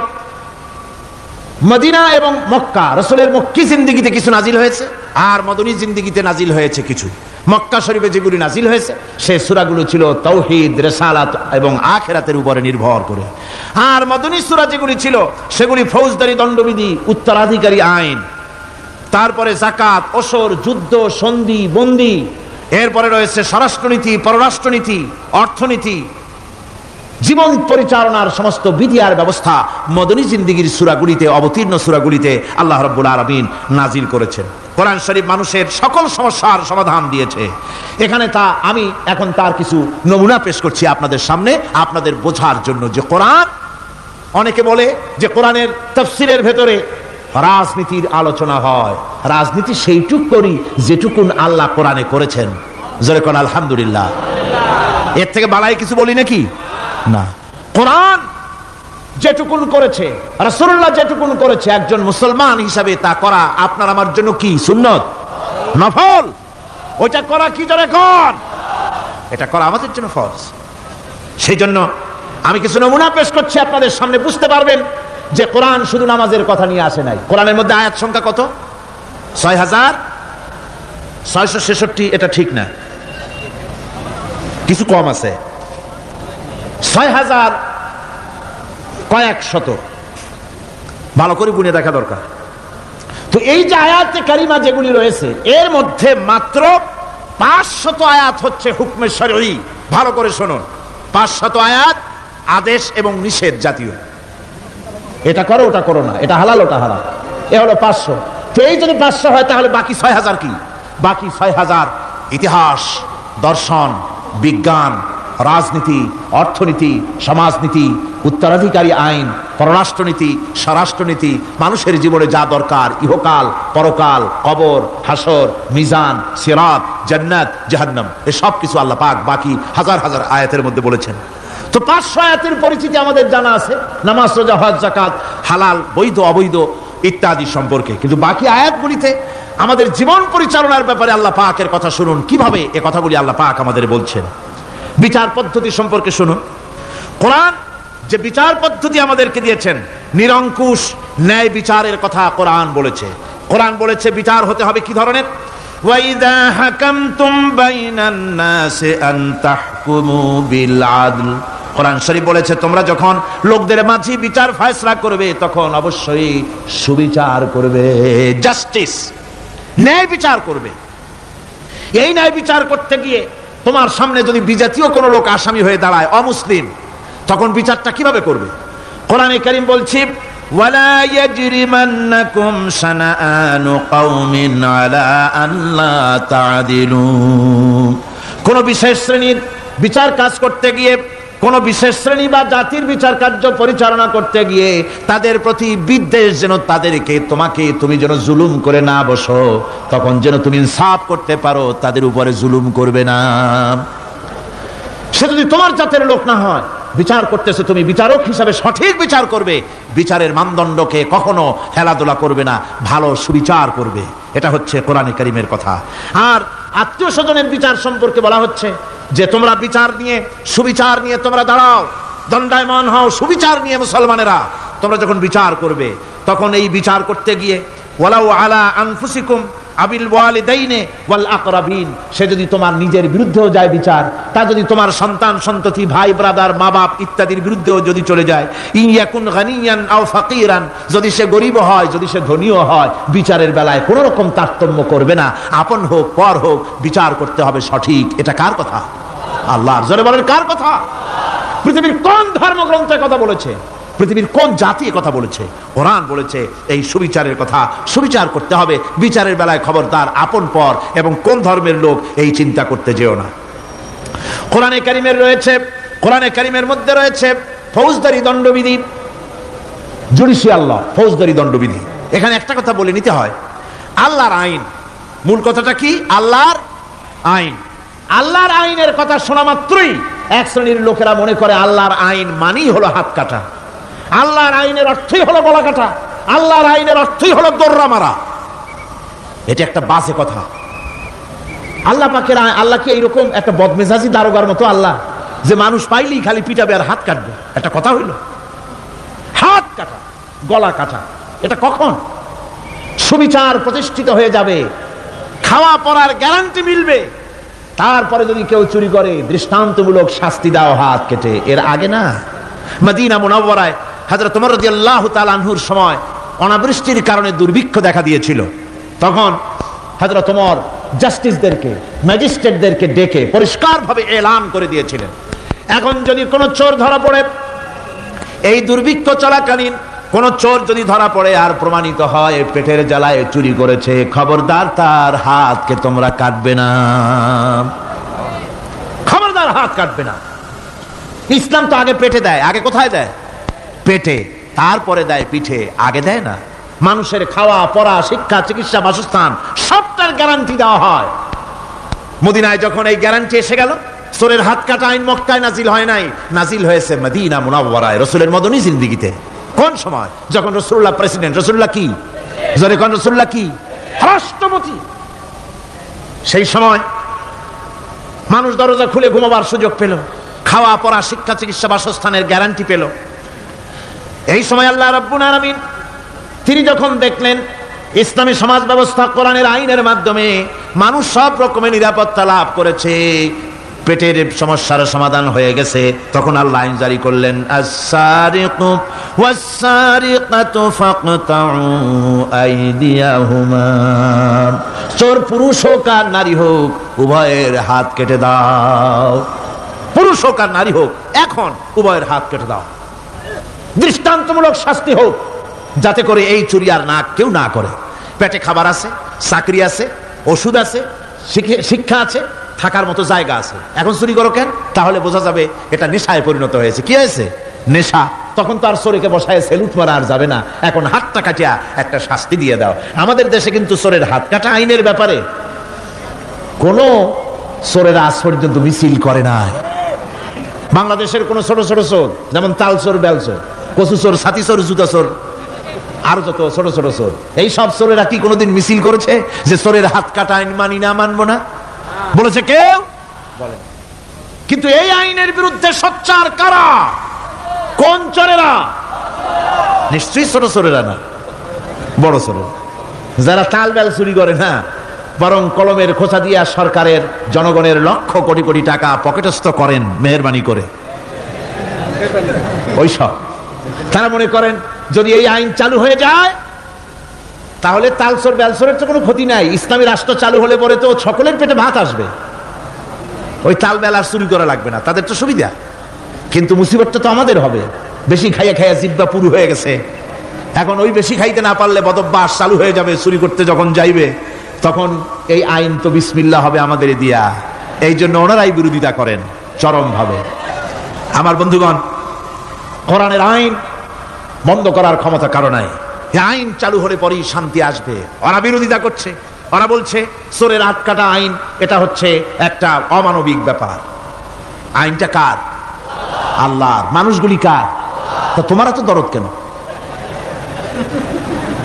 মদিনা এবং মক্কা। রাসূলের মক্কি জিন্দেগিতে কিছু নাজিল হয়েছে, আর মদনী জিন্দেগিতে নাজিল হয়েছে কিছু। মক্কা শরীফে যেগুলি নাজিল হয়েছে সেই সূরাগুলো ছিল তাওহীদ, রিসালাত এবং আখিরাতের উপরে নির্ভর করে। আর মদনী সূরা যেগুলি ছিল সেগুলি ফৌজদারি দণ্ডবিধি, উত্তরাধিকারী আইন, তারপরে যাকাত, ওসর, যুদ্ধ, সন্ধি, বন্দি, এরপরে রয়েছে স্বরাষ্ট্রনীতি, পররাষ্ট্রনীতি, অর্থনীতি, জীবন পরিচালনার সমস্ত বিধি আর ব্যবস্থা মদনী জিন্দেগির সূরাগুলিতে, অবতীর্ণ সূরাগুলিতে আল্লাহ রাব্বুল আলামিন নাজিল করেছেন। কোরআন শরীফ মানুষের সকল সমস্যার সমাধান দিয়েছে। এখানে আমি এখন তার কিছু নমুনা পেশ করছি আপনাদের সামনে, আপনাদের বোঝার জন্য যে কোরআন, অনেকে বলে যে কোরআনের তাফসীরের ভেতরে রাজনীতির আলোচনা হয়। রাজনীতি সেইটুক করি যেটুকুন আল্লাহ কোরআনে করেছেন। জোরে কোন আলহামদুলিল্লাহ। এর থেকে বালাই কিছু বলি নাকি? না। কোরআন যেটুকুন করেছে, রাসূলুল্লাহ যেটুকুন করেছে, একজন মুসলমান হিসাবে তা করা আপনার আমার জন্য কি? সুন্নত, নফল। ওইটা করা কি জোরে কোন? এটা করা আমাদের জন্য ফরজ। সেই জন্য আমি কিছু নমুনা পেশ করছি আপনাদের সামনে, বুঝতে পারবেন যে কোরআন শুধু নামাজের কথা নিয়ে আসে নাই। কোরআনের মধ্যে আয়াত সংখ্যা কত? ৬৬৬৬। এটা ঠিক না, কিছু কম আছে। ৬০০০ কয়েক শত, ভালো করে গুনে দেখা দরকার। তো এই যে আয়াতে কারিমা যেগুলি রয়েছে, এর মধ্যে মাত্র ৫০০ আয়াত হচ্ছে হুকমে শরঈ। ভালো করে শুনুন, ৫০০ আয়াত আদেশ এবং নিষেধ জাতীয়। এটা করো, ওটা করো না, এটা হালাল, ওটা হারাম। এ হলো ৫০০। তো এই যদি ৫০০ হয়, তাহলে বাকি ৬০০০ কি? বাকি ৬০০০ ইতিহাস, দর্শন, বিজ্ঞান, রাজনীতি, অর্থনীতি, সমাজনীতি, উত্তরাধিকারী আইন, পররাষ্ট্রনীতি, স্বরাষ্ট্রনীতি, মানুষের জীবনে যা দরকার, ইহকাল, পরকাল, কবর, হাসর, মিজান, সিরাত, জান্নাত, জাহান্নাম, এসব কিছু আল্লাহ পাক বাকি হাজার হাজার আয়াতের মধ্যে বলেছেন। তো ৫০০ আয়াতের পরিচিতি আমাদের জানা আছে, নামাজ, রোজা, হজ, যাকাত, হালাল, বৈধ, অবৈধ ইত্যাদি সম্পর্কে। কিন্তু বাকি আয়াতগুলিতে আমাদের জীবন পরিচালনার ব্যাপারে আল্লাহ পাকের কথা শুনুন, কিভাবে এ কথাগুলি আল্লাহ পাক আমাদের বলছেন। বিচার পদ্ধতি সম্পর্কে শুনুন। কোরআন যে বিচার পদ্ধতি আমাদেরকে দিয়েছেন, নিরঙ্কুশ ন্যায় বিচারের কথা কোরআন বলেছে। কোরআন বলেছে বিচার হতে হবে কি ধরনের? ওয়াইদা হাকামতুম বাইনান নাসি আন তাহকুমু বিল আদল। কোরআন শরীফ বলেছে তোমরা যখন লোকদের মাঝে বিচার ফয়সালা করবে তখন অবশ্যই সুবিচার করবে, জাস্টিস, ন্যায় বিচার করবে। এই ন্যায় বিচার করতে গিয়ে তোমার সামনে যদি বিজাতীয় কোনো লোক আসামি হয়ে দাঁড়ায়, অমুসলিম, তখন বিচারটা কিভাবে করবে? কোরআনে কারীম বলছে ওয়ালা ইয়াজরিমান্নাকুম শানাআনু কওমিন আলা আল্লা তা'দিলু। কোন বিশেষ শ্রেণীর বিচার কাজ করতে গিয়ে, কোন বিশেষ শ্রেণী বা জাতির বিচার কার্য পরিচালনা করতে গিয়ে তাদের প্রতি বিদ্বেষ যেন তাদেরকে, তুমি যেন জুলুম করে না বসো, তখন যেন তুমি ইনসাফ করতে পারো, তাদের উপরে জুলুম করবে না। সে যদি তোমার জাতের লোক না হয়, বিচার করতেছে, তুমি বিচারক হিসাবে সঠিক বিচার করবে, বিচারের মানদণ্ডকে কখনো হেলাদোলা করবে না, ভালো সুবিচার করবে। এটা হচ্ছে কোরআনে কারীমের কথা। আর আত্মীয় স্বজনের বিচার সম্পর্কে বলা হচ্ছে যে তোমরা বিচার নিয়ে, সুবিচার নিয়ে তোমরা দাঁড়াও, দণ্ডায়মান হও, সুবিচার নিয়ে মুসলমানেরা তোমরা যখন বিচার করবে, তখন এই বিচার করতে গিয়ে ওয়ালাউ আলা আনফুসিকুম আবিল ওয়ালিদাইনে ওয়াল আকরাবিন, সে যদি তোমার নিজের বিরুদ্ধেও যায় বিচার, তা যদি তোমার সন্তান সন্ততি, ভাই ব্রাদার, মা বাপ ইত্যাদির বিরুদ্ধেও যদি চলে যায়, ইয়াকুন গানিয়ান আও ফাকিরান, যদি সে গরিব হয়, যদি সে ধনীও হয়, বিচারের বেলায় কোনো রকম তারতম্য করবে না, আপন হোক পর হোক, বিচার করতে হবে সঠিক। এটা কার কথা? আল্লাহর। জোরে বলেন, কার কথা? পৃথিবীর কোন ধর্মগ্রন্থের কথা বলেছে? পৃথিবীর কোন জাতি কথা বলেছে? কোরআন বলেছে এই সুবিচারের কথা। সুবিচার করতে হবে, বিচারের বেলায় খবরদার আপন পর এবং কোন ধর্মের লোক এই চিন্তা করতে যেও না। কোরআনে কারীমের মধ্যে রয়েছে ফৌজদারি দণ্ডবিধি, জুডিশিয়াল ল, ফৌজদারি দণ্ডবিধি। এখানে একটা কথা বলে নিতে হয়, আল্লাহর আইন, মূল কথাটা কি? আল্লাহর আইন। আল্লাহর আইনের কথা শোনা মাত্রই এক শ্রেণীর লোকেরা মনে করে আল্লাহর আইন মানেই হলো হাত কাটা, আল্লাহর আইনের অর্থই হলো গলা কাটা, আল্লাহর আইনের অর্থই হলো দৌড়া মারা। এটা একটা বাজে কথা। আল্লাহ পাকের আল্লাহ কি এইরকম একটা বদমেজাজি দারোগার মতো আল্লাহ যে মানুষ পাইলেই খালি পিটাবে আর হাত কাটবে? একটা কথা হইল? হাত কাটা, গলা কাটা, এটা কখন সুবিচার প্রতিষ্ঠিত হয়ে যাবে, খাওয়া পড়ার গ্যারান্টি মিলবে, তারপরে যদি কেউ চুরি করে দৃষ্টান্তমূলক শাস্তি দাও হাত কেটে। এর আগে না। মদিনা মুনাওয়ারায় হযরত ওমর রাদিয়াল্লাহু তাআলা আনহুর সময় অনাবৃষ্টির কারণে দুর্ভিক্ষ দেখা দিয়েছিল। তখন হযরত ওমর জাস্টিসদেরকে, ম্যাজিস্ট্রেটদেরকে ডেকে পরিষ্কারভাবে এলান করে দিয়েছিলেন, এখন যদি কোনো চোর ধরা পড়ে, এই দুর্ভিক্ষ চলাকালীন কোন চোর যদি ধরা পড়ে আর প্রমাণিত হয় পেটের জ্বালায় চুরি করেছে, খবরদার তার হাতকে তোমরা কাটবে না, খবরদার হাত কাটবে না। ইসলাম তো আগে পেটে দেয়। আগে কোথায় দেয়? পেটে, তারপরে দেয় পিঠে, আগে দেয় না। মানুষের খাওয়া পড়া, শিক্ষা, চিকিৎসা, বাসস্থান সবটার গ্যারান্টি দেওয়া হয়। মদিনায় যখন এই গ্যারান্টি এসে গেল, চোরের হাত কাটা আইন মক্কায় নাজিল হয় নাই, নাজিল হয়েছে মদিনা মুনাওয়ারায় রাসূলের মদনী জিন্দেগিতে। কোন সময়? যখন রাসূলুল্লাহ প্রেসিডেন্ট। রাসূলুল্লাহ কি? জোরে কোন? রাসূলুল্লাহ কি? রাষ্ট্রপতি। সেই সময় মানুষ দরজা খুলে ঘুমাবার সুযোগ পেল, খাওয়া পড়া, শিক্ষা, চিকিৎসা, বাসস্থানের গ্যারান্টি পেল। এই সময় আল্লাহ রাব্বুল আলামিন তিনি যখন দেখলেন ইসলামী সমাজ ব্যবস্থা কোরআনের আইনের মাধ্যমে মানুষ সব রকমের নিরাপত্তা লাভ করেছে, পেটের সমস্যার সমাধান হয়ে গেছে, তখন আল্লাহ আইন জারি করলেন, আস-সারিকু ওয়াস-সারিকাতু ফাকতাউ আইদিয়াহুমা, চোর পুরুষ হোক আর নারী হোক উভয়ের হাত কেটে দাও। পুরুষ হোক আর নারী হোক এখন উভয়ের হাত কেটে দাও। দৃষ্টান্তমূলক শাস্তি হোক, যাতে করে এই চুরি আর না কেউ না করে। পেটে খাবার আছে, চাকরি আছে, ওষুধ আছে, শিক্ষা আছে, থাকার মতো জায়গা আছে, এখন চুরি করো কেন? তাহলে বোঝা যাবে এটা নেশায় পরিণত হয়েছে। কি হয়েছে? নেশা। তখন তো আর চোরকে বসায় সেলুট মারা আর যাবে না, এখন হাতটা কাটিয়া একটা শাস্তি দিয়ে দাও। আমাদের দেশে কিন্তু চোরের হাত কাটা আইনের ব্যাপারে কোন চোরের আজ পর্যন্ত মিছিল করে না। বাংলাদেশের কোন ছোট ছোট চোর, যেমন তাল চোর, বেল চোর, কচু চোর, ছাতি চোর, জুতা চোর, আরো যত ছোট ছোট চোর, এই সব চোরেরা কি কোনোদিন মিছিল করেছে যে চোরের হাত কাটা আইন মানি না, মানবো না? বলেছে কেউ? বলে। কিন্তু এই আইনের বিরুদ্ধে সোচ্চার কারা? কোন চোরেরা? নিশ্চয়ই ছোট চোরেরা না, বড় চোর, যারা তাল বেল চুরি করে না, বরং কলমের খোঁচা দিয়া সরকারের, জনগণের লক্ষ কোটি কোটি টাকা পকেটস্থ করেন মেহেরবানি করে। ওইসব তারা মনে করেন যদি এই আইন চালু হয়ে যায় তাহলে তালচোর বেলচোরের তো কোনো ক্ষতি নাই, ইসলামী রাষ্ট্র চালু হলে পরে তো সকলের পেটে ভাত আসবে, ওই তাল বেল আর চুরি করা লাগবে না, তাদের তো সুবিধা। কিন্তু মুসিবতটা তো আমাদের হবে। বেশি খাইয়া খাইয়া জিব্বা পুরু হয়ে গেছে, এখন ওই বেশি খাইতে না পারলে বদভ্যাস চালু হয়ে যাবে, চুরি করতে যখন যাইবে তখন এই আইন তো বিসমিল্লাহ হবে আমাদের দিয়া। এই জন্য ওনারাই বিরোধিতা করেন চরমভাবে। আমার বন্ধুগণ, কোরআনের আইন বন্ধ করার ক্ষমতা কারো নাই। এই আইন চালু হলে পরেই শান্তি আসবে। ওরা বিরোধিতা করছে, ওরা বলছে চোরের হাত কাটা আইন এটা হচ্ছে একটা অমানবিক ব্যাপার। আইনটা কার? আল্লাহর। মানুষগুলি কার? তা তোমারা তো দরদ কেন?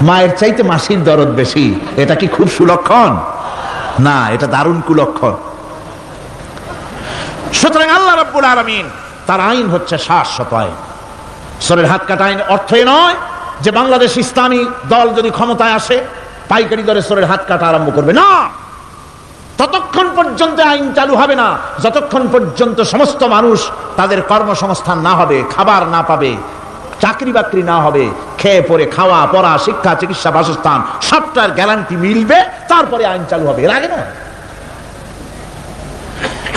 মায়ের চাইতে মাসির দরদ বেশি, এটা কি খুব সুলক্ষণ? না, এটা দারুণ কুলক্ষণ। সুতরাং আল্লাহ রাব্বুল আলামিন তার আইন হচ্ছে শাশ্বত আইন। চোরের হাত কাটা আইন অর্থ নয় যে বাংলাদেশ ইসলামী দল যদি ক্ষমতায় আসে পাইকারি দরে চোরের হাত কাটা আরম্ভ করবে, না। ততক্ষণ পর্যন্ত আইন চালু হবে না যতক্ষণ পর্যন্ত সমস্ত মানুষ তাদের কর্মসংস্থান না হবে, খাবার না পাবে, চাকরি বাকরি না হবে, খেয়ে পরে খাওয়া পড়া, শিক্ষা, চিকিৎসা, বাসস্থান সবটার গ্যারান্টি মিলবে, তারপরে আইন চালু হবে, এর আগে না।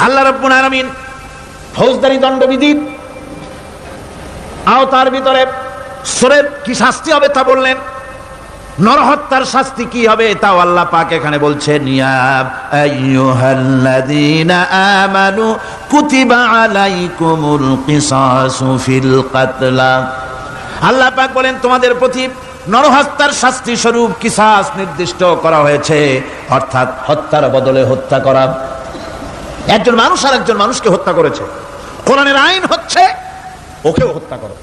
আল্লাহ রাব্বুল আলামিন ফৌজদারি দণ্ডবিধির আওতার ভিতরে চোরের কি শাস্তি হবে তা বললেন, নরহত্যার শাস্তি কি হবে তাও আল্লাহ পাক এখানে বলছেন, ইয়া আইয়ুহাল্লাযীনা আমানু কুতিবা আলাইকুমুল কিসাসু ফিল কাতলা আল্লাহ পাক বলেন তোমাদের প্রতি নরহত্যার শাস্তি স্বরূপ কিসাস নির্দিষ্ট করা হয়েছে, অর্থাৎ হত্যার বদলে হত্যা করা। একজন মানুষ আর একজন মানুষকে হত্যা করেছে, কোরআনের আইন হচ্ছে ওকেও হত্যা করো।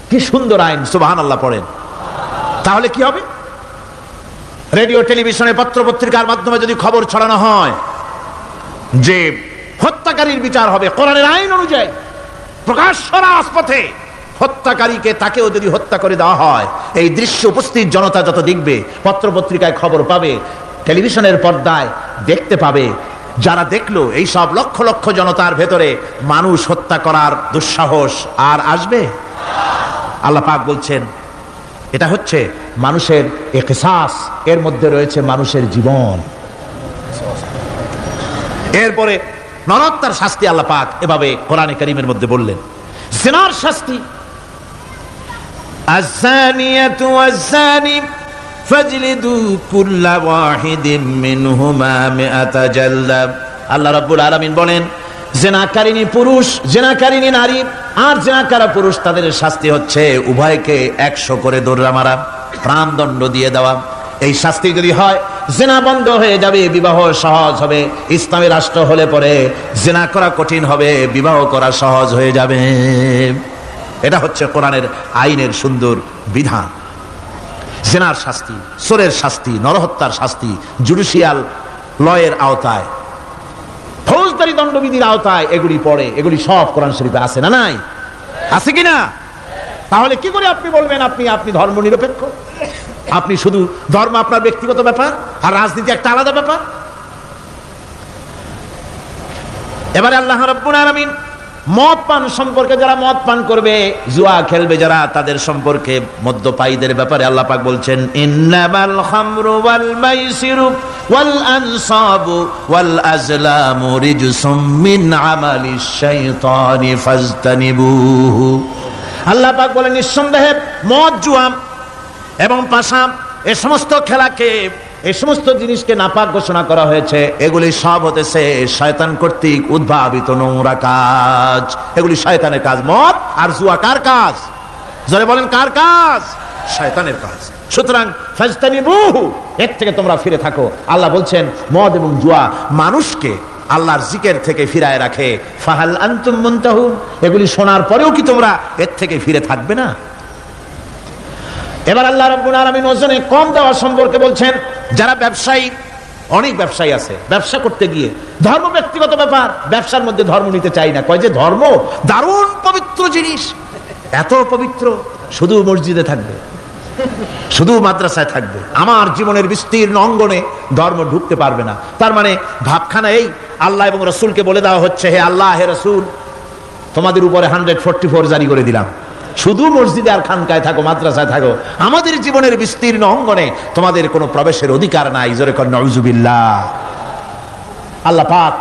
কি সুন্দর আইন, সুবহানাল্লাহ পড়েন। তাহলে কি হবে? রেডিও, টেলিভিশনে, পত্র পত্রিকার মাধ্যমে যদি খবর ছড়ানো হয় যে হত্যাকারীর বিচার হবে কোরআনের আইন অনুযায়ী, প্রকাশ্য রাজপথে হত্যাকারীকে তাকেও যদি হত্যা করে দেওয়া হয়, এই দৃশ্য উপস্থিত জনতা যত দেখবে, পত্র পত্রিকায় খবর পাবে, টেলিভিশনের পর্দায় দেখতে পাবে, যারা দেখলো এই সব লক্ষ লক্ষ জনতার ভেতরে মানুষ হত্যা করার দুঃসাহস আর আসবে? আল্লাহ পাক বলছেন এটা হচ্ছে মানুষের কিসাস, এর মধ্যে রয়েছে মানুষের জীবন। এরপরে নরহত্যার শাস্তি আল্লাহ পাক এভাবে কোরআনে কারীমের মধ্যে বললেন। জিনার শাস্তি, আয-যানিয়াতু ওয়াজ-যানি ফাজলিদু কুল্লা ওয়াহিদিন মিনহুমা মিআতা জালদা। আল্লাহ রাব্বুল আলামিন বলেন জিনাকারিনী পুরুষ, জিনাকারিনী নারী আর জিনাকারা পুরুষ, তাদের শাস্তি হচ্ছে উভয়কে 100 করে দৌড়া মারা, প্রাণদণ্ড দিয়ে দেওয়া। এই শাস্তি যদি হয় জিনা বন্ধ হয়ে যাবে, বিবাহ সহজ হবে। ইসলামী রাষ্ট্র হলে পরে জিনা করা কঠিন হবে, বিবাহ করা সহজ হয়ে যাবে। এটা হচ্ছে কোরআনের আইনের সুন্দর বিধান। জিনার শাস্তি, চোরের শাস্তি, নরহত্যার শাস্তি জুডিশিয়াল লয়ের আওতায়, ফৌজদারি দণ্ডবিধির আওতায় এগুলি পড়ে। এগুলি সব কোরআন শরীফে আছে না নাই? আছে কিনা? তাহলে কি করে আপনি বলবেন আপনি ধর্ম নিরপেক্ষ? আপনি শুধু ধর্ম আপনার ব্যক্তিগত ব্যাপার আর রাজনীতি একটা আলাদা ব্যাপার। এবারে আল্লাহ রাব্বুল আলামিন মদ পান সম্পর্কে, যারা মদ পান করবে, জুয়া খেলবে যারা, তাদের সম্পর্কে মদ্যপায়ীদের ব্যাপারে আল্লাহ পাক বলছেন ইন্নামাল খামরু ওয়াল মাইসিরু ওয়াল আনসাবু ওয়াল আজলামু রিজসুম মিন আমালিশ শাইতানি ফাজতানিবুহু। আল্লাহ পাক বলেন নিঃসন্দেহে মদ, জুয়া এবং পাশা, এই সমস্ত খেলাকে, এই সমস্ত জিনিসকে নাপাক ঘোষণা করা হয়েছে। এগুলি সব হতেছে শয়তান কর্তৃক উদ্ভাবিত নোংরা কাজ। এগুলি শয়তানের কাজ। মদ আর জুয়া কার কাজ? যারা বলেন কার কাজ? শয়তানের কাজ। সুতরাং ফাজতানিবুহু, এর থেকে তোমরা ফিরে থাকো। আল্লাহ বলছেন মদ এবং জুয়া মানুষকে আল্লাহর জিকির থেকে ফিরায় রাখে। ফাহাল আনতুম মুনতাহুন, এগুলি শোনার পরেও কি তোমরা এর থেকে ফিরে থাকবে না? এবার আল্লাহ রাব্বুল আলামিন ওজনে কম দেওয়া সম্পর্কে বলছেন। যারা ব্যবসায়ী, অনেক ব্যবসায়ী আছে, ব্যবসা করতে গিয়ে ধর্ম ব্যক্তিগত ব্যাপার, ব্যবসার মধ্যে ধর্ম নিতে চাই না, কয় যে ধর্ম দারুণ পবিত্র জিনিস, এত পবিত্র, শুধু মসজিদে থাকবে, শুধু মাদ্রাসায় থাকবে, আমার জীবনের বিস্তীর্ণ অঙ্গনে ধর্ম ঢুকতে পারবে না। তার মানে ভাবখানা এই, আল্লাহ এবং রসুলকে বলে দেওয়া হচ্ছে হে আল্লাহ, হে রসুল, তোমাদের উপরে 144 জারি করে দিলাম, শুধু মসজিদে আর খানকায় থাকো, মাদ্রাসায় থাকো, আমাদের জীবনের বিস্তীর্ণ অঙ্গনে তোমাদের কোনো প্রবেশের অধিকার নাই। জোরে কর নাউজুবিল্লাহ। আল্লাহ পাক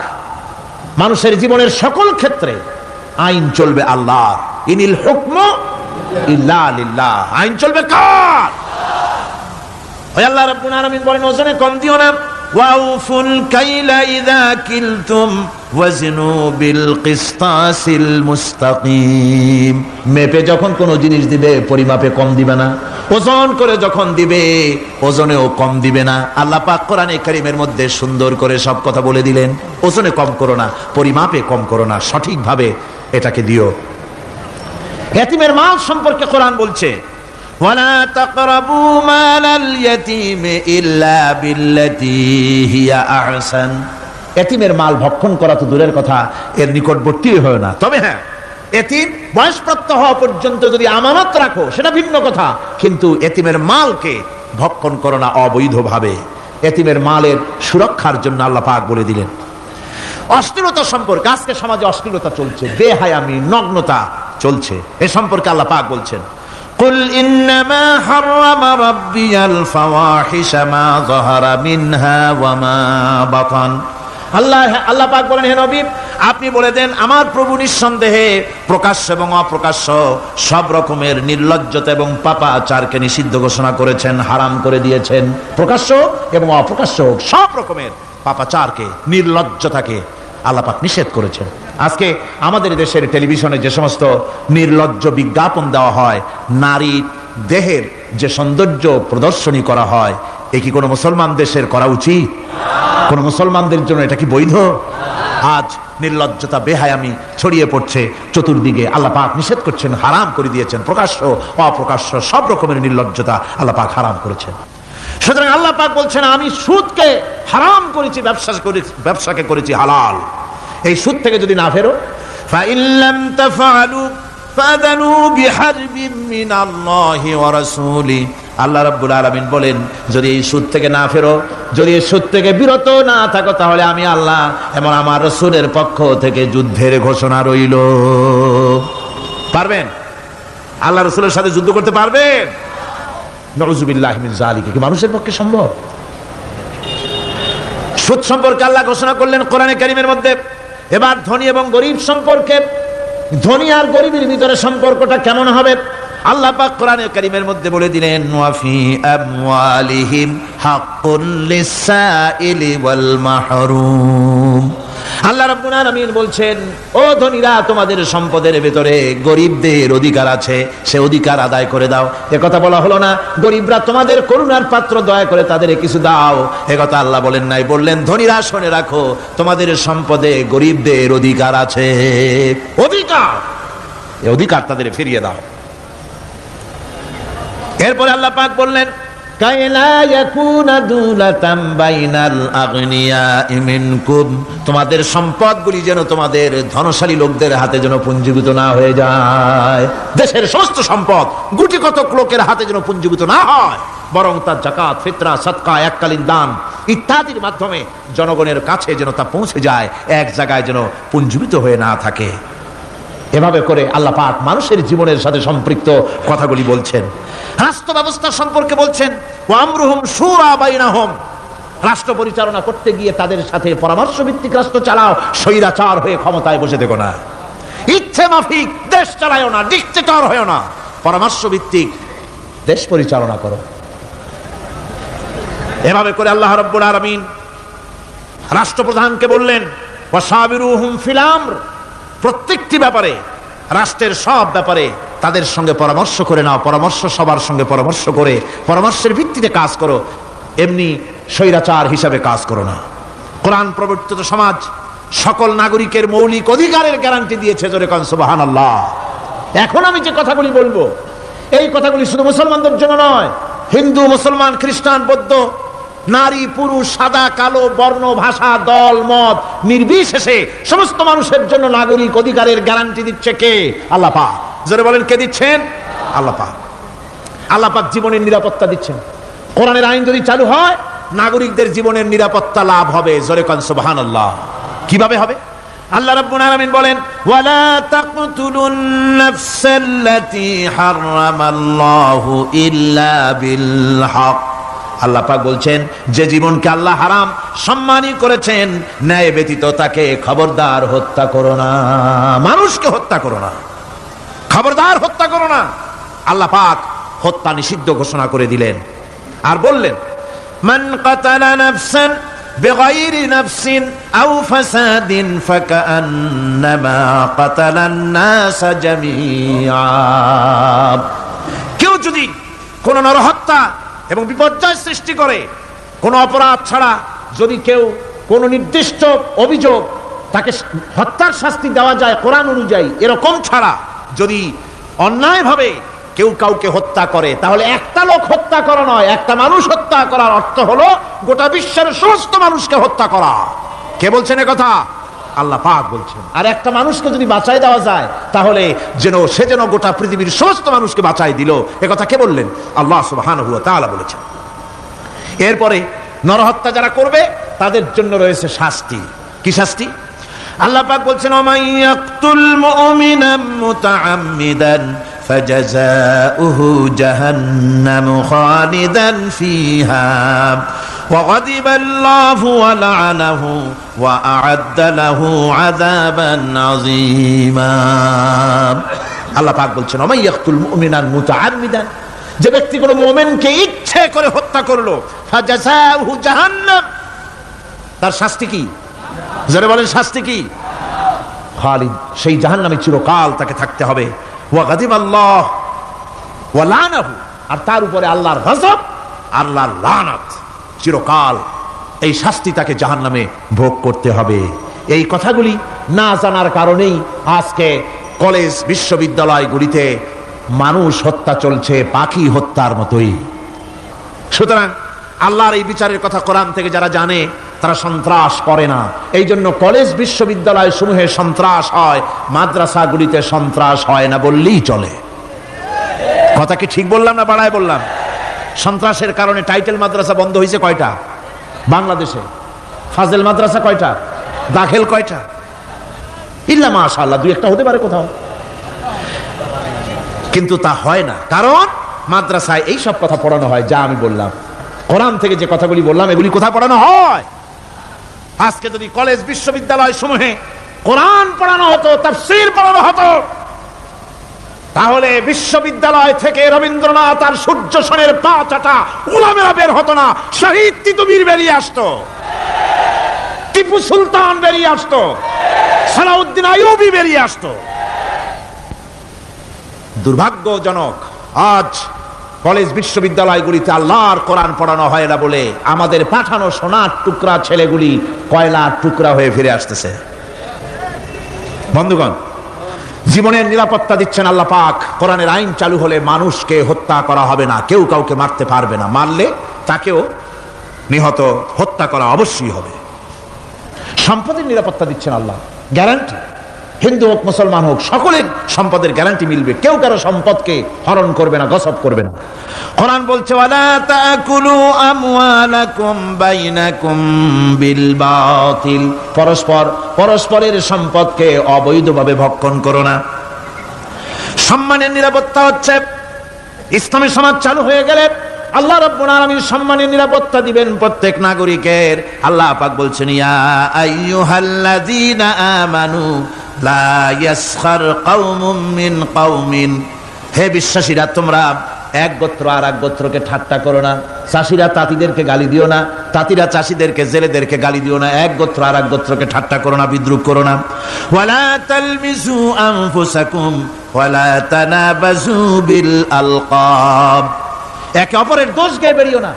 মানুষের জীবনের সকল ক্ষেত্রে আইন চলবে আল্লাহ। ইনিল হুকমু ইল্লা লিল্লাহ, আইন চলবে কার? ওই আল্লাহ রাব্বুল আলামিন বলেন ওজনে কম দিও না। ওয়াউফুল কাইলা ইযা কিলতুম ওয়াজনু বিল কিসতাসিল মুস্তাকিম। মেপে যখন কোনো জিনিস দিবে পরিমাপে কম দিবে না, ওজন করে যখন দিবে ওজনেও কম দিবে না। আল্লাহ পাক কোরআনে কারীমের মধ্যে সুন্দর করে সব কথা বলে দিলেন। ওজনে কম করো না, পরিমাপে কম করো না, সঠিকভাবে এটাকে দিও। ইয়াতীমের মাল সম্পর্কে কোরআন বলছে ওয়ালা তাকরাবু মালাল ইয়াতীমি ইল্লা বিল্লাতী হিয়া আহসান। ইয়াতীমের মাল ভক্ষণ করা তো দূরের কথা, এর নিকটবর্তী হয় না। তবে হ্যাঁ, ইয়াতীম বয়সপ্রাপ্ত হওয়া পর্যন্ত যদি আমানত রাখো সেটা ভিন্ন কথা, কিন্তু ইয়াতীমের মালকে ভক্ষণ করো না অবৈধভাবে। ইয়াতীমের মালের সুরক্ষার জন্য আল্লাহ পাক বলে দিলেন। অশ্লীলতা সম্পর্কে, আজকে সমাজে অশ্লীলতা চলছে, বেহায়ামি, নগ্নতা চলছে, এ সম্পর্কে আল্লাহ পাক বলছেন কুল ইন্নামা হারামা রাব্বিয়াল ফাওয়াহিশা মা যাহারা মিনহা ওয়া মা বাতান। আল্লাহ পাক বলেন হে নবী, আপনি বলে দেন আমার প্রভু নিঃসন্দেহে প্রকাশ্য এবং অপ্রকাশ্য সব রকমের নির্লজ্জতা এবং পাপাচারকে নিষিদ্ধ ঘোষণা করেছেন, হারাম করে দিয়েছেন। প্রকাশ্য এবং অপ্রকাশ্য সব রকমের পাপাচারকে, নির্লজ্জতাকে আল্লাহ পাক নিষেধ করেছেন। আজকে আমাদের দেশের টেলিভিশনে যে সমস্ত নির্লজ্জ বিজ্ঞাপন দেওয়া হয়, নারীর দেহের যে সৌন্দর্য প্রদর্শনী করা হয়, এ কি কোনো মুসলমান দেশের করা উচিত? কোন মুসলমানদের জন্য এটা কি বৈধ? আজ নির্লজ্জতা বেহায়ামি ছড়িয়ে পড়ছে চতুর্দিকে। আল্লাহ পাক নিষেধ করছেন, হারাম করে দিয়েছেন। প্রকাশ্য অপ্রকাশ্য সব রকমের নির্লজ্জতা আল্লাহ পাক হারাম করেছেন। সুতরাং আল্লাহ পাক বলছেন, আমি সুদকে হারাম করেছি, ব্যবসাকে করেছি হালাল। এই সুদ থেকে যদি না ফেরো, ফাইন লাম তাফআলু ফাযানু বিহারবিন মিনাল্লাহি ওয়া রাসূলি, আল্লাহ রাব্বুল আলামিন বলেন, যদি এই সুদ থেকে না ফেরো, যদি এই সুদ থেকে বিরত না থাকো, তাহলে আমি আল্লাহ এবং আমার রাসূলের পক্ষ থেকে যুদ্ধের ঘোষণা রইল। পারবেন? আল্লাহ রাসূলের সাথে যুদ্ধ করতে পারবেন? নাউযুবিল্লাহি মিন যালিকা। কি মানুষের পক্ষে সম্ভব? সুদ সম্পর্কে আল্লাহ ঘোষণা করলেন কোরআনে কারীমের মধ্যে। এবার ধনী এবং গরিব সম্পর্কে, ধনী আর গরিবের ভিতরে সম্পর্কটা কেমন হবে আল্লাহ পাক কোরআনে কারীমের মধ্যে বলে দিলেন, ওয়া ফি আমওয়ালিহিম হাক্কুল লিসাইলি ওয়াল মাহরুম। আল্লাহ রাব্বুল আলামিন বলছেন, ও ধনীরা, তোমাদের সম্পদের ভিতরে গরিবদের অধিকার আছে, সে অধিকার আদায় করে দাও। একথা বলা হলো না গরিবরা তোমাদের করুণার পাত্র, দয়া করে তাদের কিছু দাও, একথা আল্লাহ বলেন নাই। বললেন, ধনীরা শুনে রাখো, তোমাদের সম্পদে গরিবদের অধিকার আছে, অধিকার, এই অধিকার তাদের ফিরিয়ে দাও। এরপরে আল্লাহ পাক বললেন, কাইলা ইয়াকুনা দুলাতাম বাইনাল আগনিয়াই মিনকুম, তোমাদের সম্পদগুলি যেন তোমাদের ধনশালী লোকদের হাতে যেন পুঞ্জীভূত না হয়ে যায়। দেশের সমস্ত সম্পদ গুটি কতক লোকের হাতে যেন পুঞ্জীভূত না হয়, বরং তার যাকাত, ফিতরা, সাদকা, এককালীন দান ইত্যাদির মাধ্যমে জনগণের কাছে যেন তা পৌঁছে যায়, এক জায়গায় যেন পুঞ্জীভূত হয়ে না থাকে। এভাবে করে আল্লাহ পাক মানুষের জীবনের সাথে সম্পৃক্ত কথাগুলি বলছেন। রাষ্ট্র ব্যবস্থা সম্পর্কে বলছেন, ওয়া আমরুহুম শুরা বাইনাহুম, রাষ্ট্র পরিচালনা করতে গিয়ে তাদের সাথে পরামর্শ ভিত্তিক রাষ্ট্র চালাও, স্বৈরাচার হয়ে ক্ষমতায় বসে থেকো না, ইচ্ছে মাফিক দেশ চালায়ও না, ডিক্টেটর হয়েও না, পরামর্শ ভিত্তিক দেশ পরিচালনা করো। এভাবে করে আল্লাহ রাব্বুল আলামিন রাষ্ট্রপ্রধানকে বললেন, ওয়াসাবিরুহুম ফিল আমর, প্রত্যেকটি ব্যাপারে, রাষ্ট্রের সব ব্যাপারে তাদের সঙ্গে পরামর্শ করে নাও, পরামর্শ সবার সঙ্গে পরামর্শ করে পরামর্শের ভিত্তিতে কাজ করো, এমনি স্বৈরাচার হিসাবে কাজ করো না। কোরআন প্রবর্তিত সমাজ সকল নাগরিকের মৌলিক অধিকারের গ্যারান্টি দিয়েছে, জোরে কোন সুবহানাল্লাহ। এখন আমি যে কথাগুলি বলবো, এই কথাগুলি শুধু মুসলমানদের জন্য নয়, হিন্দু, মুসলমান, খ্রিস্টান, বৌদ্ধ, নারী, পুরুষ, সাদা, কালো, বর্ণ, ভাষা, দল, মত নির্বিশেষে সমস্ত মানুষের জন্য নাগরিক অধিকারের গ্যারান্টি দিচ্ছে কে? আল্লাহ পাক। যারা বলেন কে দিচ্ছেন? আল্লাহ পাক। আল্লাহ পাক জীবনের নিরাপত্তা দিচ্ছেন। কোরআনের আইন যদি চালু হয়, নাগরিকদের জীবনের নিরাপত্তা লাভ হবে, জোরে কোন সুবহানাল্লাহ। কিভাবে হবে? আল্লাহ রাব্বুল আলামিন বলেন, ওয়ালা তাকতুলুন নাফসাল্লাতী হারামাল্লাহু ইল্লা বিল হক। আল্লাহ পাক বলছেন, যে জীবনকে আল্লাহ হারাম সম্মানী করেছেন, ন্যায় ব্যতীত তাকে খবরদার হত্যা করো না। মানুষকে হত্যা করো না, খবরদার হত্যা করো না। আল্লাহ পাক হত্যা নিষিদ্ধ ঘোষণা করে দিলেন, আর বললেন, মান কাতালা নাফসান বিগাইরি নাফসিন আও ফাসাদিন ফাকান্নামা কাতালান নাস জামিআ। কেউ যদি কোন নরহত্যা এবং বিপর্যয় সৃষ্টি করে, কোন অপরাধ ছাড়া যদি কেউ কোন নির্দিষ্ট অভিযোগ, তাকে হত্যার শাস্তি দেওয়া যায় কোরআন অনুযায়ী, এরকম ছাড়া যদি অন্যায়ভাবে কেউ কাউকে হত্যা করে, তাহলে একটা লোক হত্যা করা নয়, একটা মানুষ হত্যা করার অর্থ হলো গোটা বিশ্বের সমস্ত মানুষকে হত্যা করা। কে বলছেন এ কথা? আল্লাহ পাক বলছেন। আর একটা মানুষকে যদি বাঁচাই দেওয়া যায়, তাহলে সে যেন গোটা পৃথিবীর সমস্ত মানুষকে বাঁচাই দিল। এ কথা কে বললেন? আল্লাহ সুবহানাহু ওয়া তাআলা বলেছেন। এরপরে নরহত্যা যারা করবে তাদের জন্য রয়েছে শাস্তি। কি শাস্তি? আল্লাহ পাক বলছেন, ওমান ইয়াকতুল মুমিনান মুতাআম্মিদান ফাজাযাউহু জাহান্নামু খালিদান ফিহা ওয়া গাদিবাল্লাহু ওয়া লা'নাহু ওয়া আ'আদ্দা লাহু আযাবান আযীমা। আল্লাহ পাক বলছেন, ওমান ইয়াকতুল মুমিনান মুতাআম্মিদান, যে ব্যক্তি কোনো মুমিনকে ইচ্ছে করে হত্যা করলো, ফাজাযাউহু জাহান্নাম, তার শাস্তি কি? যারা বলেন শাস্তি কি? খালিদ, সেই জাহান্নামে চিরকাল তাকে থাকতে হবে। ওয়া গাদিবাল্লাহ ওয়া লানাহু, আর তার উপরে আল্লাহর গজব, আল্লাহর লানত, চিরকাল এই শাস্তি তাকে জাহান্নামে ভোগ করতে হবে। এই কথাগুলি না জানার কারণেই আজকে কলেজ বিশ্ববিদ্যালয়গুলিতে মানুষ হত্যা চলছে পাখি হত্যার মতোই। সুতরাং আল্লাহর এই বিচারের কথা কোরআন থেকে যারা জানে তারা সন্ত্রাস করে না। এই জন্য কলেজ বিশ্ববিদ্যালয় সমূহে সন্ত্রাস হয়, মাদ্রাসাগুলিতে সন্ত্রাস হয় না বললেই চলে। কথা কি ঠিক বললাম না বাড়ায় বললাম? সন্ত্রাসের কারণে টাইটেল মাদ্রাসা বন্ধ হয়েছে কয়টা বাংলাদেশে? ফাজেল মাদ্রাসা কয়টা? দাখিল কয়টা? ইল্লা মাশাআল্লাহ দুই একটা হতে পারে কোথাও, কিন্তু তা হয় না। কারণ মাদ্রাসায় এই সব কথা পড়ানো হয় যা আমি বললাম। কোরআন থেকে যে কথাগুলি বললাম এগুলি কোথায় পড়ানো হয়? আজকে যদি কলেজ বিশ্ববিদ্যালয় সমূহে কোরআন পড়ানো হতো, তাফসীর পড়ানো হতো, তাহলে বিশ্ববিদ্যালয় থেকে রবীন্দ্রনাথ আর সূর্য সেনের পা চাটা উলামেরা বের হতো না, শহীদ তিতুমীর বেরিয়ে আসতো, টিপু সুলতান বেরিয়ে আসতো, সালাউদ্দিন আইয়ুবী বেরিয়ে আসতো। দুর্ভাগ্যজনক আজ কলেজ বিশ্ববিদ্যালয়গুলিতে আল্লাহর কোরআন পড়ানো হয় না বলে আমাদের পাঠানো সোনার টুকরা ছেলেগুলি কয়লার টুকরা হয়ে ফিরে আসতেছে। বন্ধুগণ, জীবনের নিরাপত্তা দিচ্ছেন আল্লাহ পাক। কোরআনের আইন চালু হলে মানুষকে হত্যা করা হবে না, কেউ কাউকে মারতে পারবে না, মারলে তাকেও নিহত হত্যা করা অবশ্যই হবে। সম্পদের নিরাপত্তা দিচ্ছেন আল্লাহ, গ্যারান্টি। হিন্দু হোক মুসলমান হোক সকলের সম্পদের গ্যারান্টি মিলবে, কেউ কারো সম্পদকে হরণ করবে না, গসব করবে না। কোরআন বলছে ওয়ালা তাকুলু আমওয়ালাকুম বাইনাকুম বিল বাতিল, পরস্পরের সম্পদকে অবৈধভাবে ভক্ষণ করো না। সম্মানের নিরাপত্তা হচ্ছে ইসলামী সমাজ চালু হয়ে গেলে আল্লাহ রাব্বুল আলামিন সম্মানের নিরাপত্তা দিবেন প্রত্যেক নাগরিকের। আল্লাহ পাক বলছেন ইয়া আইয়ুহাল্লাযীনা আমানু লা ইয়াসখার কওমুম মিন কওমিন, হে বিশ্বাসীরা তোমরা এক গোত্র আর এক গোত্রকে ঠাট্টা করো না, চাষিরা তাঁতিদেরকে গালি দিও না, তাঁতিরা চাষিদেরকে জেলেদেরকে গালি দিও না, এক গোত্র আর এক গোত্রকে ঠাট্টা করো না, বিদ্রুপ করো না। ওয়ালা তালমিজু আনফুসাকুম ওয়ালা তানাবাজু বিল আলকাব, একে অপরের দোষ গেয়ে বেরিও না,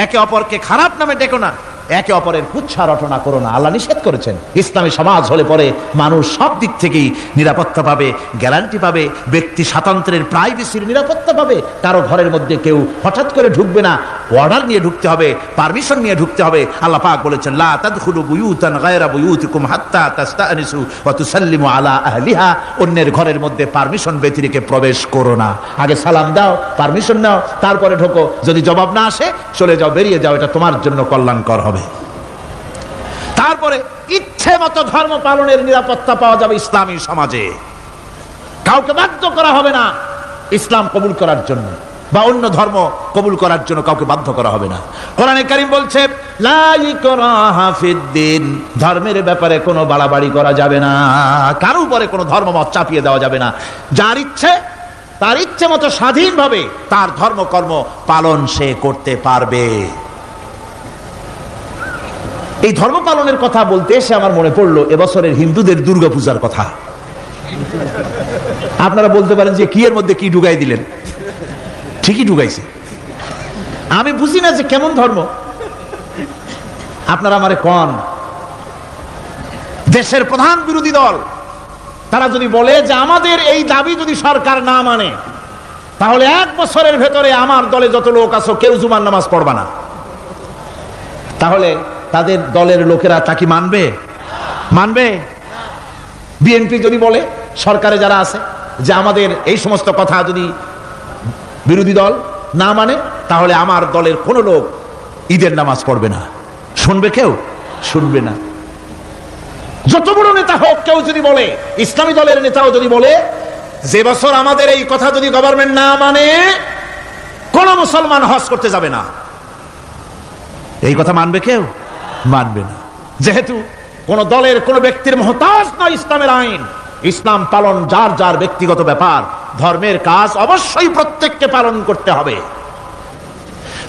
একে অপরকে খারাপ নামে ডেকো না, একে অপরের কুচ্ছা রটনা করো না। আল্লাহ নিষেধ করেছেন। ইসলামী সমাজ হলে পরে মানুষ সব দিক থেকেই নিরাপত্তা পাবে, গ্যারান্টি পাবে, ব্যক্তি স্বাতন্ত্র্যের প্রাইভেসির নিরাপত্তা পাবে। কারো ঘরের মধ্যে কেউ হঠাৎ করে ঢুকবে না, অর্ডার নিয়ে ঢুকতে হবে, পারমিশন নিয়ে ঢুকতে হবে। আল্লাহ পাক বলেছেন লা তাদখুলু বুয়ুতান গায়রা বুয়ুতিকুম হাত্তা তাস্তানিসু ওয়া তুসাল্লিমু আলা আহলিহা, অন্যের ঘরের মধ্যে পারমিশন ব্যতিরেকে প্রবেশ করো না, আগে সালাম দাও, পারমিশন নাও, তারপরে ঢোকো। যদি জবাব না আসে চলে যাও, বেরিয়ে যাও, এটা তোমার জন্য কল্যাণকর হবে। তারপরে ইচ্ছে মতো ধর্ম পালনের নিরাপত্তা পাওয়া যাবে ইসলামী সমাজে। কাউকে বাধ্য করা হবে না ইসলাম কবুল করার জন্য, বা অন্য ধর্ম কবুল করার জন্য কাউকে বাধ্য করা হবে না। কোরআনে কারীম বলছে লা ইকরাহা ফিদ্দিন, ধর্মের ব্যাপারে কোনো বাড়াবাড়ি করা যাবে না, কারো উপরে কোনো ধর্মমত চাপিয়ে দেওয়া যাবে না। যার ইচ্ছে তার ইচ্ছে মতো স্বাধীনভাবে তার ধর্মকর্ম পালন সে করতে পারবে। এই ধর্ম পালনের কথা বলতে এসে আমার মনে পড়লো এবছরের হিন্দুদের দুর্গাপূজার কথা। আপনারা বলতে পারেন যে কি এর মধ্যে কি ঢুকাই দিলেন? ঠিকই ঢুকাইছে। আমি বুঝি না যে কেমন ধর্ম, আপনারা আমারে কোন দেশের প্রধান বিরোধী দল তারা যদি বলে যে আমাদের এই দাবি যদি সরকার না মানে তাহলে 1 বছরের ভেতরে আমার দলে যত লোক আছো কেউ জুমার নামাজ পড়বা না, তাহলে তাদের দলের লোকেরা তা কি মানবে? মানবে? বিএনপি যদি বলে, সরকারে যারা আছে, যে আমাদের এই সমস্ত কথা যদি বিরোধী দল না মানে তাহলে আমার দলের কোনো লোক ঈদের নামাজ পড়বে না, শুনবে কেউ? শুনবে না। যত বড় নেতা হোক কেউ যদি বলে, ইসলামী দলের নেতাও যদি বলে যে বছর আমাদের এই কথা যদি গভর্নমেন্ট না মানে কোন মুসলমান হজ করতে যাবে না, এই কথা মানবে কেউ? মানবে না। যেহেতু কোন দলের কোন ব্যক্তির মহতাজ নয় ইসলামের আইন, ইসলাম পালন যার যার ব্যক্তিগত ব্যাপার, ধর্মের কাজ অবশ্যই প্রত্যেককে পালন করতে হবে।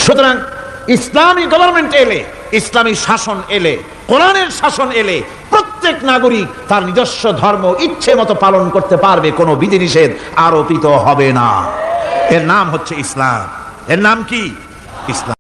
সুতরাং ইসলামী গভর্নমেন্ট এলে, ইসলামী শাসন এলে, কোরআনের শাসন এলে প্রত্যেক প্রত্যেক নাগরিক তার নিজস্ব ধর্ম ইচ্ছে মতো পালন করতে পারবে, কোনো বিধিনিষেধ আরোপিত হবে না। এর নাম হচ্ছে ইসলাম। এর নাম কি? ইসলাম।